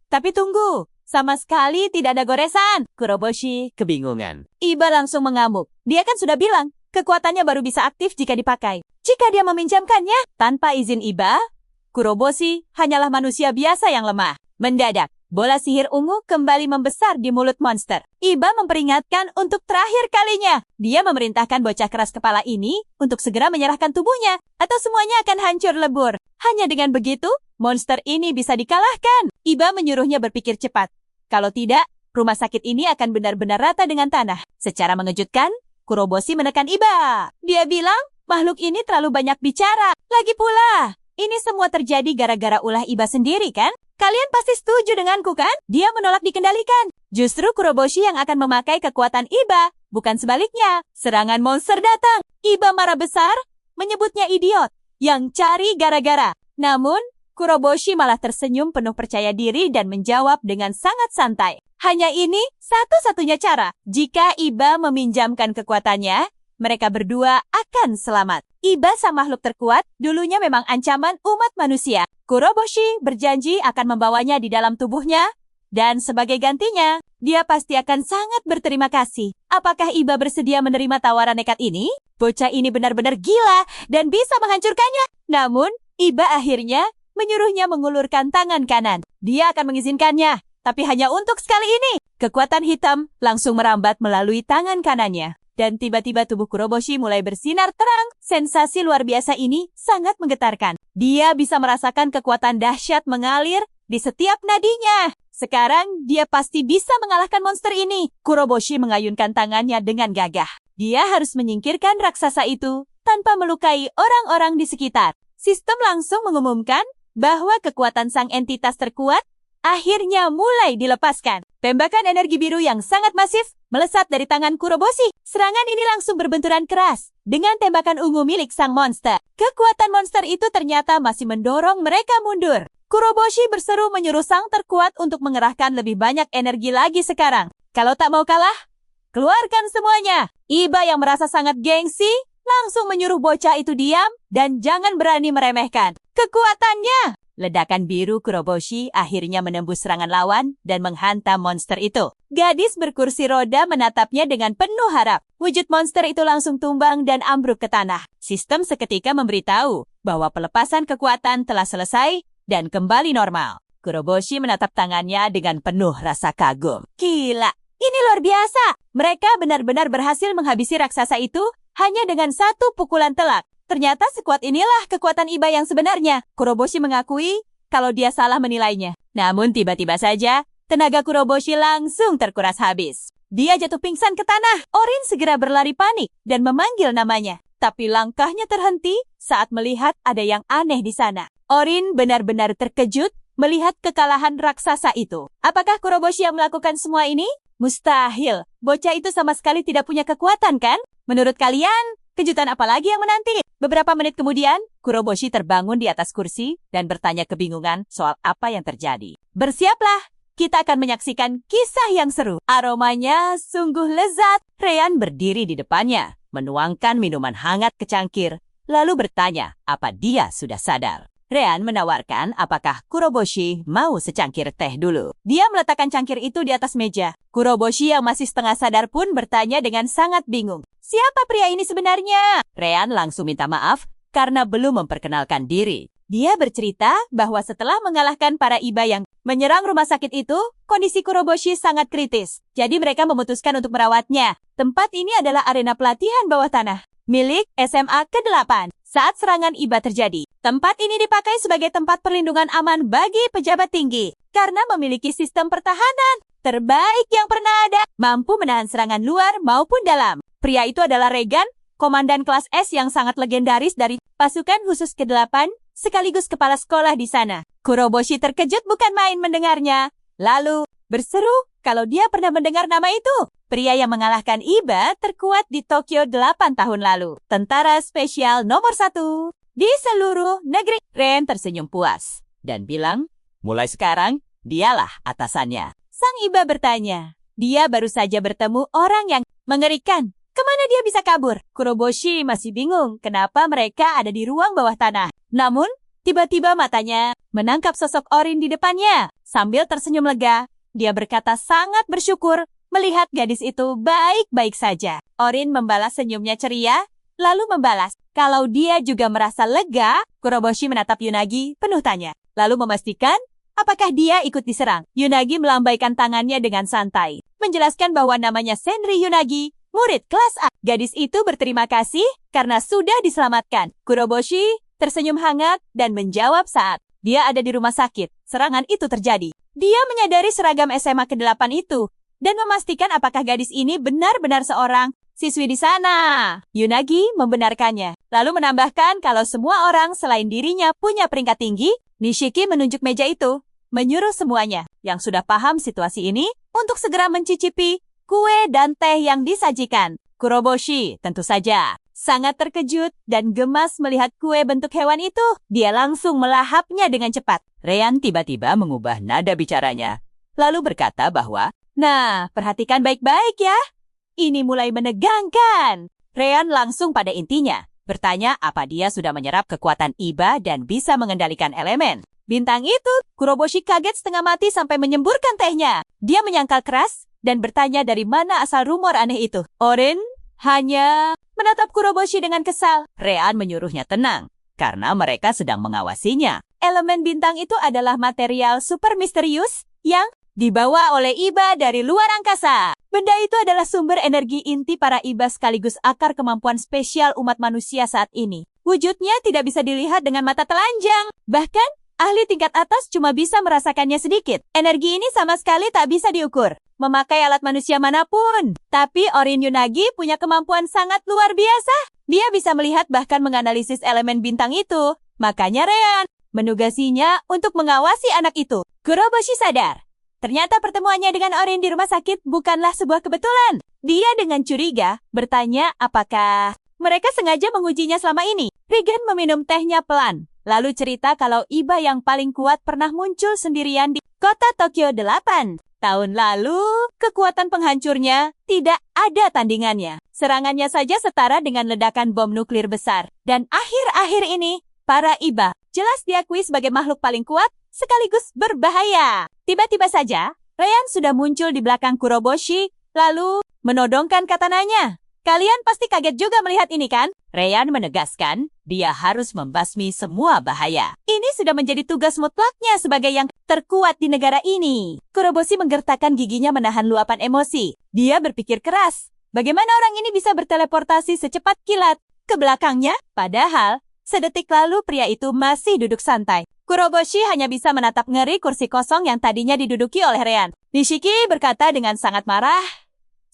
Tapi tunggu, sama sekali tidak ada goresan. Kuroboshi kebingungan. Iba langsung mengamuk. Dia kan sudah bilang, kekuatannya baru bisa aktif jika dipakai. Jika dia meminjamkannya tanpa izin Iba, Kuroboshi hanyalah manusia biasa yang lemah. Mendadak, bola sihir ungu kembali membesar di mulut monster. Iba memperingatkan untuk terakhir kalinya. Dia memerintahkan bocah keras kepala ini untuk segera menyerahkan tubuhnya, atau semuanya akan hancur lebur. Hanya dengan begitu, monster ini bisa dikalahkan. Iba menyuruhnya berpikir cepat. Kalau tidak, rumah sakit ini akan benar-benar rata dengan tanah. Secara mengejutkan, Kuroboshi menekan Iba. Dia bilang, makhluk ini terlalu banyak bicara. Lagi pula, ini semua terjadi gara-gara ulah Iba sendiri kan? Kalian pasti setuju denganku kan? Dia menolak dikendalikan. Justru Kuroboshi yang akan memakai kekuatan Iba, bukan sebaliknya. Serangan monster datang. Iba marah besar, menyebutnya idiot yang cari gara-gara. Namun, Kuroboshi malah tersenyum penuh percaya diri dan menjawab dengan sangat santai. Hanya ini satu-satunya cara. Jika Iba meminjamkan kekuatannya, mereka berdua akan selamat. Iba sang makhluk terkuat, dulunya memang ancaman umat manusia. Kuroboshi berjanji akan membawanya di dalam tubuhnya, dan sebagai gantinya, dia pasti akan sangat berterima kasih. Apakah Iba bersedia menerima tawaran nekat ini? Bocah ini benar-benar gila dan bisa menghancurkannya. Namun, Iba akhirnya menyuruhnya mengulurkan tangan kanan. Dia akan mengizinkannya, tapi hanya untuk sekali ini. Kekuatan hitam langsung merambat melalui tangan kanannya. Dan tiba-tiba tubuh Kuroboshi mulai bersinar terang. Sensasi luar biasa ini sangat menggetarkan. Dia bisa merasakan kekuatan dahsyat mengalir di setiap nadinya. Sekarang dia pasti bisa mengalahkan monster ini. Kuroboshi mengayunkan tangannya dengan gagah. Dia harus menyingkirkan raksasa itu tanpa melukai orang-orang di sekitar. Sistem langsung mengumumkan bahwa kekuatan sang entitas terkuat akhirnya mulai dilepaskan. Tembakan energi biru yang sangat masif melesat dari tangan Kuroboshi. Serangan ini langsung berbenturan keras dengan tembakan ungu milik sang monster. Kekuatan monster itu ternyata masih mendorong mereka mundur. Kuroboshi berseru menyuruh sang terkuat untuk mengerahkan lebih banyak energi lagi sekarang. Kalau tak mau kalah, keluarkan semuanya. Iba yang merasa sangat gengsi langsung menyuruh bocah itu diam dan jangan berani meremehkan kekuatannya. Ledakan biru Kuroboshi akhirnya menembus serangan lawan dan menghantam monster itu. Gadis berkursi roda menatapnya dengan penuh harap. Wujud monster itu langsung tumbang dan ambruk ke tanah. Sistem seketika memberitahu bahwa pelepasan kekuatan telah selesai dan kembali normal. Kuroboshi menatap tangannya dengan penuh rasa kagum. Gila, ini luar biasa. Mereka benar-benar berhasil menghabisi raksasa itu hanya dengan satu pukulan telak. Ternyata sekuat inilah kekuatan Iba yang sebenarnya. Kuroboshi mengakui kalau dia salah menilainya. Namun tiba-tiba saja, tenaga Kuroboshi langsung terkuras habis. Dia jatuh pingsan ke tanah. Orin segera berlari panik dan memanggil namanya. Tapi langkahnya terhenti saat melihat ada yang aneh di sana. Orin benar-benar terkejut melihat kekalahan raksasa itu. Apakah Kuroboshi yang melakukan semua ini? Mustahil. Bocah itu sama sekali tidak punya kekuatan, kan? Menurut kalian, kejutan apa lagi yang menanti? Beberapa menit kemudian, Kuroboshi terbangun di atas kursi dan bertanya kebingungan soal apa yang terjadi. Bersiaplah, kita akan menyaksikan kisah yang seru. Aromanya sungguh lezat. Ryan berdiri di depannya, menuangkan minuman hangat ke cangkir, lalu bertanya apa dia sudah sadar. Ryan menawarkan apakah Kuroboshi mau secangkir teh dulu. Dia meletakkan cangkir itu di atas meja. Kuroboshi yang masih setengah sadar pun bertanya dengan sangat bingung. Siapa pria ini sebenarnya? Ryan langsung minta maaf karena belum memperkenalkan diri. Dia bercerita bahwa setelah mengalahkan para Iba yang menyerang rumah sakit itu, kondisi Kuroboshi sangat kritis. Jadi mereka memutuskan untuk merawatnya. Tempat ini adalah arena pelatihan bawah tanah milik SMA ke-8. Saat serangan Iba terjadi, tempat ini dipakai sebagai tempat perlindungan aman bagi pejabat tinggi karena memiliki sistem pertahanan terbaik yang pernah ada, mampu menahan serangan luar maupun dalam. Pria itu adalah Regan, komandan kelas S yang sangat legendaris dari pasukan khusus ke-8, sekaligus kepala sekolah di sana. Kuroboshi terkejut bukan main mendengarnya, lalu berseru kalau dia pernah mendengar nama itu. Pria yang mengalahkan Iba terkuat di Tokyo 8 tahun lalu. Tentara spesial nomor 1 di seluruh negeri. Ren tersenyum puas dan bilang, mulai sekarang dialah atasannya. Sang Iba bertanya, dia baru saja bertemu orang yang mengerikan. Kemana dia bisa kabur? Kuroboshi masih bingung kenapa mereka ada di ruang bawah tanah. Namun, tiba-tiba matanya menangkap sosok Orin di depannya. Sambil tersenyum lega, dia berkata sangat bersyukur melihat gadis itu baik-baik saja. Orin membalas senyumnya ceria, lalu membalas kalau dia juga merasa lega. Kuroboshi menatap Yunagi penuh tanya, lalu memastikan apakah dia ikut diserang. Yunagi melambaikan tangannya dengan santai, menjelaskan bahwa namanya Senri Yunagi, murid kelas A. Gadis itu berterima kasih karena sudah diselamatkan. Kuroboshi tersenyum hangat dan menjawab saat dia ada di rumah sakit. Serangan itu terjadi. Dia menyadari seragam SMA ke-8 itu dan memastikan apakah gadis ini benar-benar seorang siswi di sana. Yunagi membenarkannya, lalu menambahkan kalau semua orang selain dirinya punya peringkat tinggi. Nishiki menunjuk meja itu, menyuruh semuanya yang sudah paham situasi ini untuk segera mencicipi kue dan teh yang disajikan. Kuroboshi tentu saja sangat terkejut dan gemas melihat kue bentuk hewan itu. Dia langsung melahapnya dengan cepat. Ryan tiba-tiba mengubah nada bicaranya, lalu berkata bahwa, nah, perhatikan baik-baik ya. Ini mulai menegangkan. Ryan langsung pada intinya, bertanya apa dia sudah menyerap kekuatan Iba dan bisa mengendalikan elemen. Bintang itu, Kuroboshi kaget setengah mati sampai menyemburkan tehnya. Dia menyangkal keras dan bertanya dari mana asal rumor aneh itu. Orin hanya menatap Kuroboshi dengan kesal. Ryan menyuruhnya tenang, karena mereka sedang mengawasinya. Elemen bintang itu adalah material super misterius yang dibawa oleh Iba dari luar angkasa. Benda itu adalah sumber energi inti para Iba sekaligus akar kemampuan spesial umat manusia saat ini. Wujudnya tidak bisa dilihat dengan mata telanjang. Bahkan, ahli tingkat atas cuma bisa merasakannya sedikit. Energi ini sama sekali tak bisa diukur memakai alat manusia manapun. Tapi Orin Yunagi punya kemampuan sangat luar biasa. Dia bisa melihat bahkan menganalisis elemen bintang itu. Makanya Ryan menugasinya untuk mengawasi anak itu. Kuroboshi sadar. Ternyata pertemuannya dengan Orin di rumah sakit bukanlah sebuah kebetulan. Dia dengan curiga bertanya apakah mereka sengaja mengujinya selama ini. Regan meminum tehnya pelan, lalu cerita kalau Iba yang paling kuat pernah muncul sendirian di kota Tokyo 8. Tahun lalu, kekuatan penghancurnya tidak ada tandingannya. Serangannya saja setara dengan ledakan bom nuklir besar. Dan akhir-akhir ini, para Iba Jelas diakui sebagai makhluk paling kuat, sekaligus berbahaya. Tiba-tiba saja, Ryan sudah muncul di belakang Kuroboshi, lalu menodongkan katananya. Kalian pasti kaget juga melihat ini kan? Ryan menegaskan, dia harus membasmi semua bahaya. Ini sudah menjadi tugas mutlaknya sebagai yang terkuat di negara ini. Kuroboshi menggertakkan giginya menahan luapan emosi. Dia berpikir keras. Bagaimana orang ini bisa berteleportasi secepat kilat ke belakangnya? Padahal, sedetik lalu pria itu masih duduk santai. Kuroboshi hanya bisa menatap ngeri kursi kosong yang tadinya diduduki oleh Ryan. Nishiki berkata dengan sangat marah.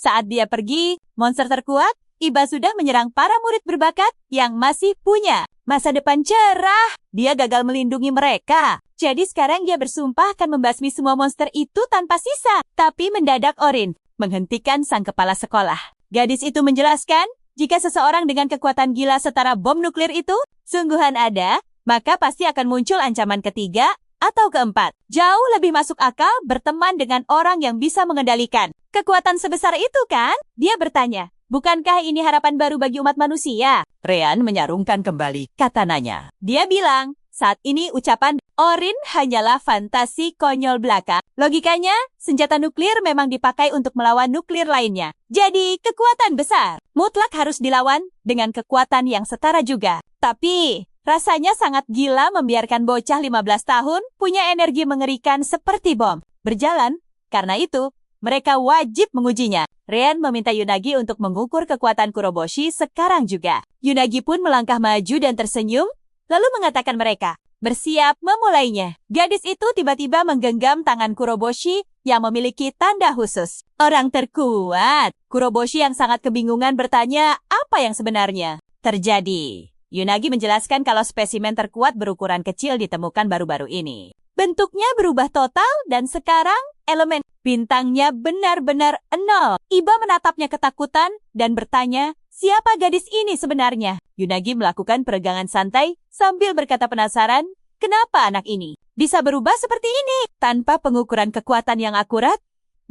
Saat dia pergi, monster terkuat, Iba sudah menyerang para murid berbakat yang masih punya masa depan cerah. Dia gagal melindungi mereka. Jadi sekarang dia bersumpah akan membasmi semua monster itu tanpa sisa. Tapi mendadak Orin menghentikan sang kepala sekolah. Gadis itu menjelaskan, jika seseorang dengan kekuatan gila setara bom nuklir itu sungguhan ada, maka pasti akan muncul ancaman ketiga atau keempat. Jauh lebih masuk akal berteman dengan orang yang bisa mengendalikan kekuatan sebesar itu kan? Dia bertanya, bukankah ini harapan baru bagi umat manusia? Ryan menyarungkan kembali katananya. Dia bilang, saat ini ucapan Orin hanyalah fantasi konyol belaka. Logikanya, senjata nuklir memang dipakai untuk melawan nuklir lainnya. Jadi, kekuatan besar mutlak harus dilawan dengan kekuatan yang setara juga. Tapi, rasanya sangat gila membiarkan bocah 15 tahun punya energi mengerikan seperti bom berjalan. Karena itu, mereka wajib mengujinya. Ryan meminta Yunagi untuk mengukur kekuatan Kuroboshi sekarang juga. Yunagi pun melangkah maju dan tersenyum, lalu mengatakan mereka bersiap memulainya. Gadis itu tiba-tiba menggenggam tangan Kuroboshi yang memiliki tanda khusus. Orang terkuat. Kuroboshi yang sangat kebingungan bertanya apa yang sebenarnya terjadi. Yunagi menjelaskan kalau spesimen terkuat berukuran kecil ditemukan baru-baru ini. Bentuknya berubah total dan sekarang elemen bintangnya benar-benar 0. Iba menatapnya ketakutan dan bertanya, siapa gadis ini sebenarnya? Yunagi melakukan peregangan santai sambil berkata penasaran, kenapa anak ini bisa berubah seperti ini? Tanpa pengukuran kekuatan yang akurat,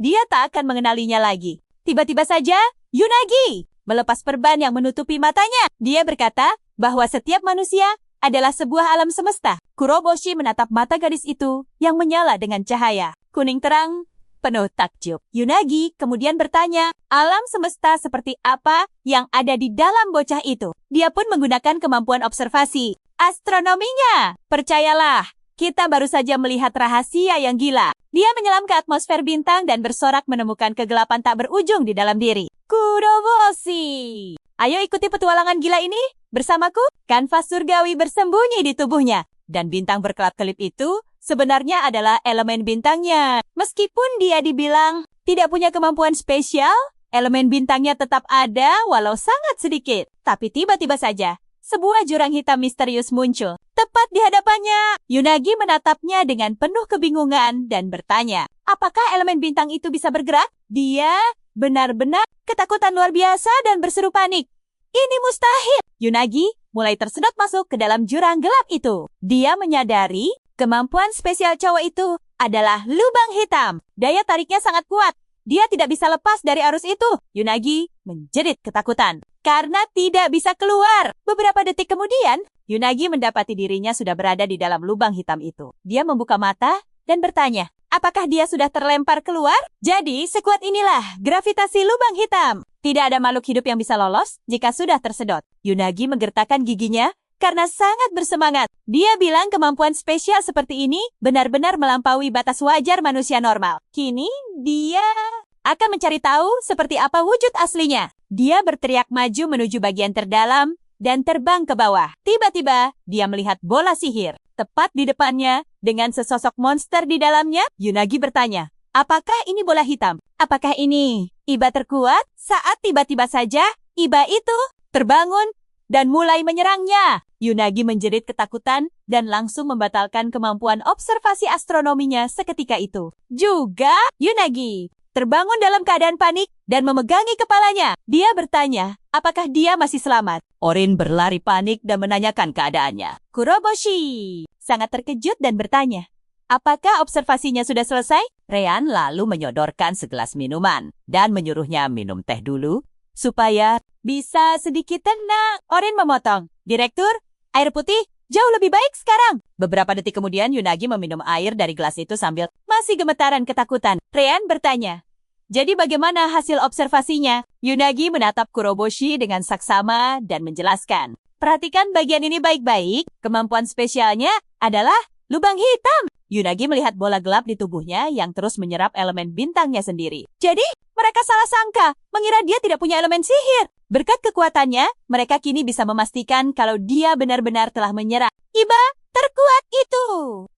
dia tak akan mengenalinya lagi. Tiba-tiba saja, Yunagi melepas perban yang menutupi matanya. Dia berkata bahwa setiap manusia adalah sebuah alam semesta. Kuroboshi menatap mata gadis itu yang menyala dengan cahaya kuning terang, penuh takjub. Yunagi kemudian bertanya, alam semesta seperti apa yang ada di dalam bocah itu? Dia pun menggunakan kemampuan observasi astronominya. Percayalah, kita baru saja melihat rahasia yang gila. Dia menyelam ke atmosfer bintang dan bersorak menemukan kegelapan tak berujung di dalam diri. Kuroboshi! Ayo ikuti petualangan gila ini bersamaku. Kanvas surgawi bersembunyi di tubuhnya. Dan bintang berkelap-kelip itu sebenarnya adalah elemen bintangnya. Meskipun dia dibilang tidak punya kemampuan spesial, elemen bintangnya tetap ada walau sangat sedikit. Tapi tiba-tiba saja, sebuah jurang hitam misterius muncul. Tepat di hadapannya, Yunagi menatapnya dengan penuh kebingungan dan bertanya, apakah elemen bintang itu bisa bergerak? Dia benar-benar ketakutan luar biasa dan berseru panik. Ini mustahil. Yunagi mulai tersedot masuk ke dalam jurang gelap itu. Dia menyadari kemampuan spesial cowok itu adalah lubang hitam. Daya tariknya sangat kuat. Dia tidak bisa lepas dari arus itu. Yunagi menjerit ketakutan karena tidak bisa keluar. Beberapa detik kemudian, Yunagi mendapati dirinya sudah berada di dalam lubang hitam itu. Dia membuka mata dan bertanya, apakah dia sudah terlempar keluar? Jadi, sekuat inilah gravitasi lubang hitam. Tidak ada makhluk hidup yang bisa lolos jika sudah tersedot. Yunagi menggertakkan giginya karena sangat bersemangat. Dia bilang kemampuan spesial seperti ini benar-benar melampaui batas wajar manusia normal. Kini, dia akan mencari tahu seperti apa wujud aslinya. Dia berteriak maju menuju bagian terdalam dan terbang ke bawah. Tiba-tiba, dia melihat bola sihir. Tepat di depannya, dengan sesosok monster di dalamnya, Yunagi bertanya, apakah ini bola hitam? Apakah ini Iba terkuat? Saat tiba-tiba saja, Iba itu terbangun dan mulai menyerangnya. Yunagi menjerit ketakutan dan langsung membatalkan kemampuan observasi astronominya seketika itu. Juga, Yunagi terbangun dalam keadaan panik dan memegangi kepalanya. Dia bertanya, apakah dia masih selamat? Orin berlari panik dan menanyakan keadaannya. Kuroboshi sangat terkejut dan bertanya, apakah observasinya sudah selesai? Ryan lalu menyodorkan segelas minuman dan menyuruhnya minum teh dulu supaya bisa sedikit tenang. Orin memotong, Direktur, air putih Jauh lebih baik sekarang. Beberapa detik kemudian Yunagi meminum air dari gelas itu sambil masih gemetaran ketakutan. Ryan bertanya, jadi bagaimana hasil observasinya? Yunagi menatap Kuroboshi dengan saksama dan menjelaskan. Perhatikan bagian ini baik-baik. Kemampuan spesialnya adalah lubang hitam. Yunagi melihat bola gelap di tubuhnya yang terus menyerap elemen bintangnya sendiri. Jadi, mereka salah sangka, mengira dia tidak punya elemen sihir. Berkat kekuatannya, mereka kini bisa memastikan kalau dia benar-benar telah menyerang Iba terkuat itu.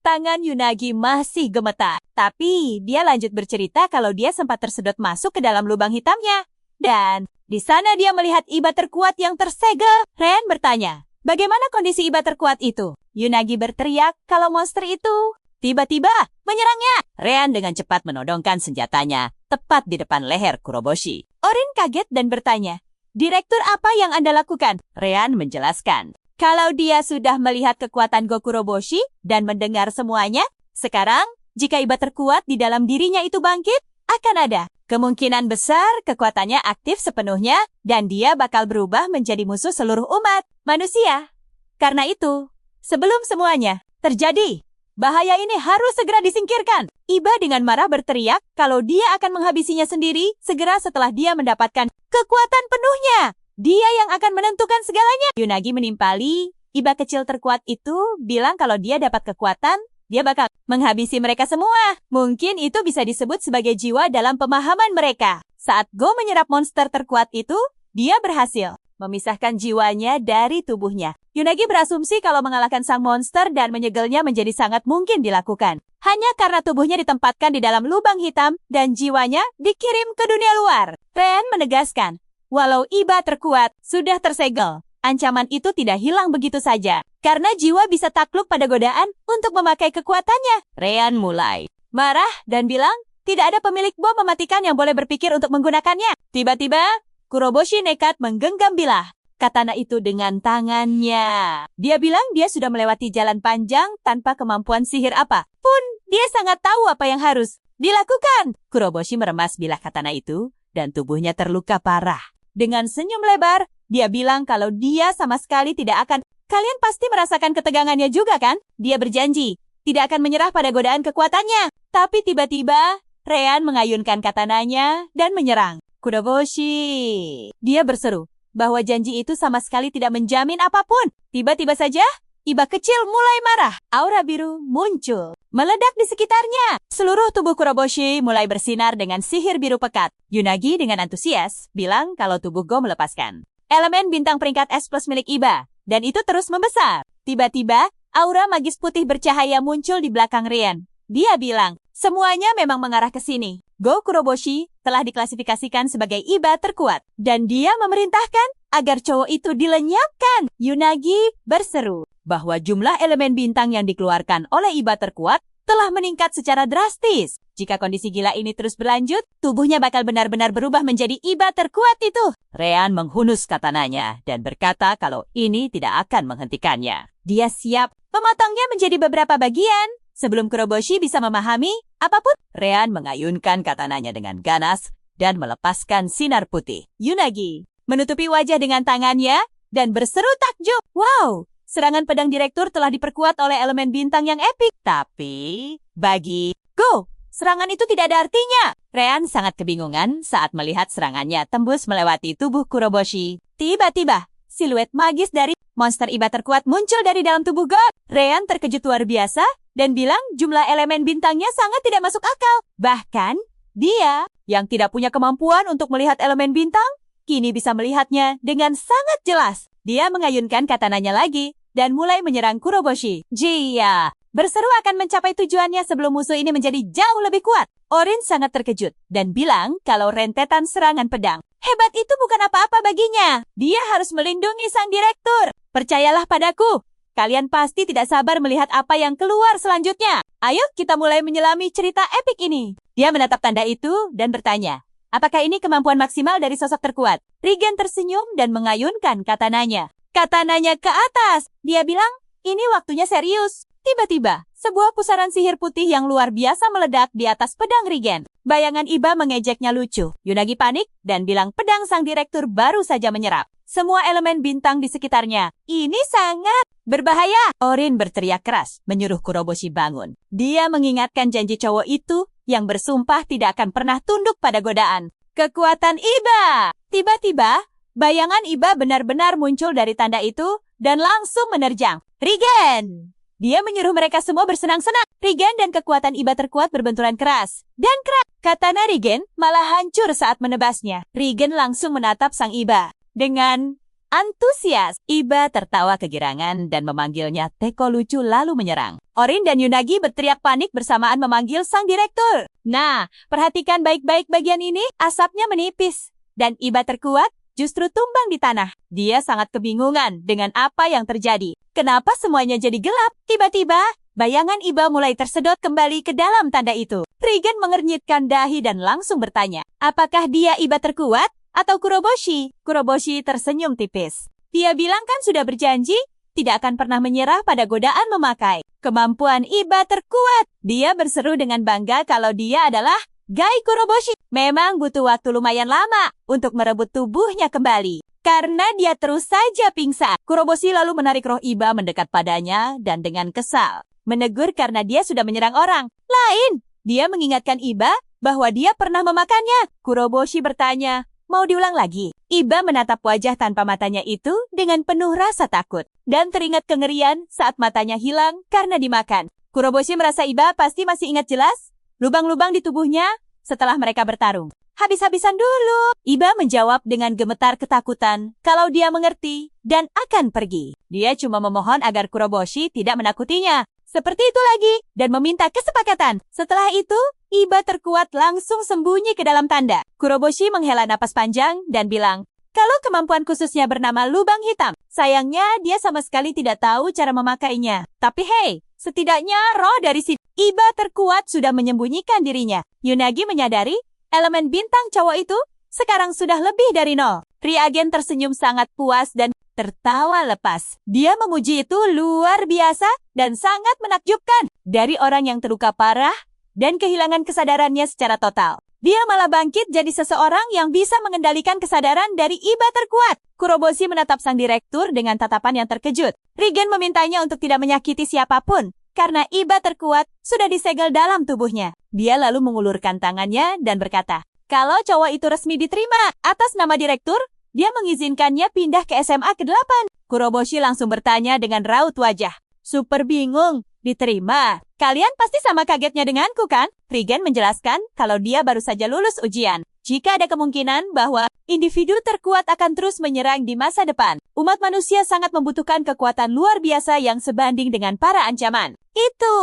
Tangan Yunagi masih gemetar, tapi dia lanjut bercerita kalau dia sempat tersedot masuk ke dalam lubang hitamnya. Dan di sana dia melihat Iba terkuat yang tersegel. Ren bertanya, bagaimana kondisi Iba terkuat itu? Yunagi berteriak kalau monster itu tiba-tiba menyerangnya. Ren dengan cepat menodongkan senjatanya tepat di depan leher Kuroboshi. Orin kaget dan bertanya, Direktur apa yang Anda lakukan? Ryan menjelaskan. Kalau dia sudah melihat kekuatan Gokuroboshi dan mendengar semuanya, sekarang jika Iba terkuat di dalam dirinya itu bangkit, akan ada kemungkinan besar kekuatannya aktif sepenuhnya dan dia bakal berubah menjadi musuh seluruh umat manusia. Karena itu, sebelum semuanya terjadi, bahaya ini harus segera disingkirkan. Iba dengan marah berteriak kalau dia akan menghabisinya sendiri segera setelah dia mendapatkan kekuatan penuhnya. Dia yang akan menentukan segalanya. Yunagi menimpali, Iba kecil terkuat itu bilang kalau dia dapat kekuatan, dia bakal menghabisi mereka semua. Mungkin itu bisa disebut sebagai jiwa dalam pemahaman mereka. Saat Go menyerap monster terkuat itu, dia berhasil memisahkan jiwanya dari tubuhnya. Yunagi berasumsi kalau mengalahkan sang monster dan menyegelnya menjadi sangat mungkin dilakukan. Hanya karena tubuhnya ditempatkan di dalam lubang hitam dan jiwanya dikirim ke dunia luar. Ren menegaskan, walau Iba terkuat sudah tersegel, ancaman itu tidak hilang begitu saja. Karena jiwa bisa takluk pada godaan untuk memakai kekuatannya. Ren mulai marah dan bilang, tidak ada pemilik bom mematikan yang boleh berpikir untuk menggunakannya. Tiba-tiba, Kuroboshi nekat menggenggam bilah katana itu dengan tangannya. Dia bilang dia sudah melewati jalan panjang tanpa kemampuan sihir apa pun. Dia sangat tahu apa yang harus dilakukan. Kuroboshi meremas bilah katana itu dan tubuhnya terluka parah. Dengan senyum lebar, dia bilang kalau dia sama sekali tidak akan. Kalian pasti merasakan ketegangannya juga kan? Dia berjanji tidak akan menyerah pada godaan kekuatannya. Tapi tiba-tiba, Ryan mengayunkan katananya dan menyerang Kuroboshi. Dia berseru bahwa janji itu sama sekali tidak menjamin apapun. Tiba-tiba saja, Iba kecil mulai marah. Aura biru muncul, meledak di sekitarnya. Seluruh tubuh Kuroboshi mulai bersinar dengan sihir biru pekat. Yunagi dengan antusias bilang kalau tubuh Go melepaskan elemen bintang peringkat S+ milik Iba. Dan itu terus membesar. Tiba-tiba, aura magis putih bercahaya muncul di belakang Ryan. Dia bilang, semuanya memang mengarah ke sini. Go Kuroboshi telah diklasifikasikan sebagai Iba terkuat. Dan dia memerintahkan agar cowok itu dilenyapkan. Yunagi berseru bahwa jumlah elemen bintang yang dikeluarkan oleh Iba terkuat telah meningkat secara drastis. Jika kondisi gila ini terus berlanjut, tubuhnya bakal benar-benar berubah menjadi Iba terkuat itu. Ryan menghunus katananya dan berkata kalau ini tidak akan menghentikannya. Dia siap memotongnya menjadi beberapa bagian. Sebelum Kuroboshi bisa memahami apapun, Ryan mengayunkan katananya dengan ganas dan melepaskan sinar putih. Yunagi menutupi wajah dengan tangannya dan berseru takjub. Wow, serangan pedang direktur telah diperkuat oleh elemen bintang yang epik. Tapi, bagi Go, serangan itu tidak ada artinya. Ryan sangat kebingungan saat melihat serangannya tembus melewati tubuh Kuroboshi. Tiba-tiba, siluet magis dari monster Iba terkuat muncul dari dalam tubuh God. Ryan terkejut luar biasa dan bilang jumlah elemen bintangnya sangat tidak masuk akal. Bahkan, dia yang tidak punya kemampuan untuk melihat elemen bintang, kini bisa melihatnya dengan sangat jelas. Dia mengayunkan katananya lagi dan mulai menyerang Kuroboshi. Jia berseru akan mencapai tujuannya sebelum musuh ini menjadi jauh lebih kuat. Orin sangat terkejut dan bilang kalau rentetan serangan pedang hebat itu bukan apa-apa baginya. Dia harus melindungi sang direktur. Percayalah padaku. Kalian pasti tidak sabar melihat apa yang keluar selanjutnya. Ayo kita mulai menyelami cerita epik ini. Dia menatap tanda itu dan bertanya, apakah ini kemampuan maksimal dari sosok terkuat? Rigen tersenyum dan mengayunkan katananya. Katananya ke atas. Dia bilang, ini waktunya serius. Tiba-tiba, sebuah pusaran sihir putih yang luar biasa meledak di atas pedang Rigen. Bayangan Iba mengejeknya lucu. Yunagi panik dan bilang pedang sang direktur baru saja menyerap. semua elemen bintang di sekitarnya. Ini sangat berbahaya. Orin berteriak keras, menyuruh Kuroboshi bangun. Dia mengingatkan janji cowok itu yang bersumpah tidak akan pernah tunduk pada godaan. Kekuatan Iba! Tiba-tiba, bayangan Iba benar-benar muncul dari tanda itu dan langsung menerjang. Rigen! Dia menyuruh mereka semua bersenang-senang. Rigen dan kekuatan Iba terkuat berbenturan keras. Dan keras. Katana Rigen malah hancur saat menebasnya. Rigen langsung menatap sang Iba. Dengan antusias, Iba tertawa kegirangan dan memanggilnya teko lucu lalu menyerang. Orin dan Yunagi berteriak panik bersamaan memanggil sang direktur. Nah, perhatikan baik-baik bagian ini, asapnya menipis. Dan Iba terkuat justru tumbang di tanah. Dia sangat kebingungan dengan apa yang terjadi. Kenapa semuanya jadi gelap? Tiba-tiba, bayangan Iba mulai tersedot kembali ke dalam tanda itu. Rigen mengernyitkan dahi dan langsung bertanya, apakah dia Iba terkuat atau Kuroboshi? Kuroboshi tersenyum tipis. Dia bilang kan sudah berjanji, tidak akan pernah menyerah pada godaan memakai kemampuan Iba terkuat. Dia berseru dengan bangga kalau dia adalah Gai Kuroboshi. Memang butuh waktu lumayan lama untuk merebut tubuhnya kembali. Karena dia terus saja pingsan. Kuroboshi lalu menarik roh Iba mendekat padanya dan dengan kesal menegur karena dia sudah menyerang orang lain. Dia mengingatkan Iba bahwa dia pernah memakannya. Kuroboshi bertanya, mau diulang lagi? Iba menatap wajah tanpa matanya itu dengan penuh rasa takut dan teringat kengerian saat matanya hilang karena dimakan. Kuroboshi merasa Iba pasti masih ingat jelas lubang-lubang di tubuhnya setelah mereka bertarung. Habis-habisan dulu. Iba menjawab dengan gemetar ketakutan kalau dia mengerti dan akan pergi. Dia cuma memohon agar Kuroboshi tidak menakutinya. Seperti itu lagi dan meminta kesepakatan. Setelah itu, Iba terkuat langsung sembunyi ke dalam tanda. Kuroboshi menghela napas panjang dan bilang, kalau kemampuan khususnya bernama lubang hitam, sayangnya dia sama sekali tidak tahu cara memakainya. Tapi hey, setidaknya roh dari si Iba terkuat sudah menyembunyikan dirinya. Yunagi menyadari elemen bintang cowok itu sekarang sudah lebih dari 0. Reagen tersenyum sangat puas dan tertawa lepas. Dia memuji itu luar biasa dan sangat menakjubkan. Dari orang yang terluka parah dan kehilangan kesadarannya secara total, dia malah bangkit jadi seseorang yang bisa mengendalikan kesadaran dari Iba terkuat. Kuroboshi menatap sang direktur dengan tatapan yang terkejut. Rigen memintanya untuk tidak menyakiti siapapun karena Iba terkuat sudah disegel dalam tubuhnya. Dia lalu mengulurkan tangannya dan berkata, kalau cowok itu resmi diterima atas nama direktur, dia mengizinkannya pindah ke SMA ke-8. Kuroboshi langsung bertanya dengan raut wajah. Super bingung, diterima. Kalian pasti sama kagetnya denganku kan? Rigen menjelaskan kalau dia baru saja lulus ujian. Jika ada kemungkinan bahwa individu terkuat akan terus menyerang di masa depan, umat manusia sangat membutuhkan kekuatan luar biasa yang sebanding dengan para ancaman. Itu.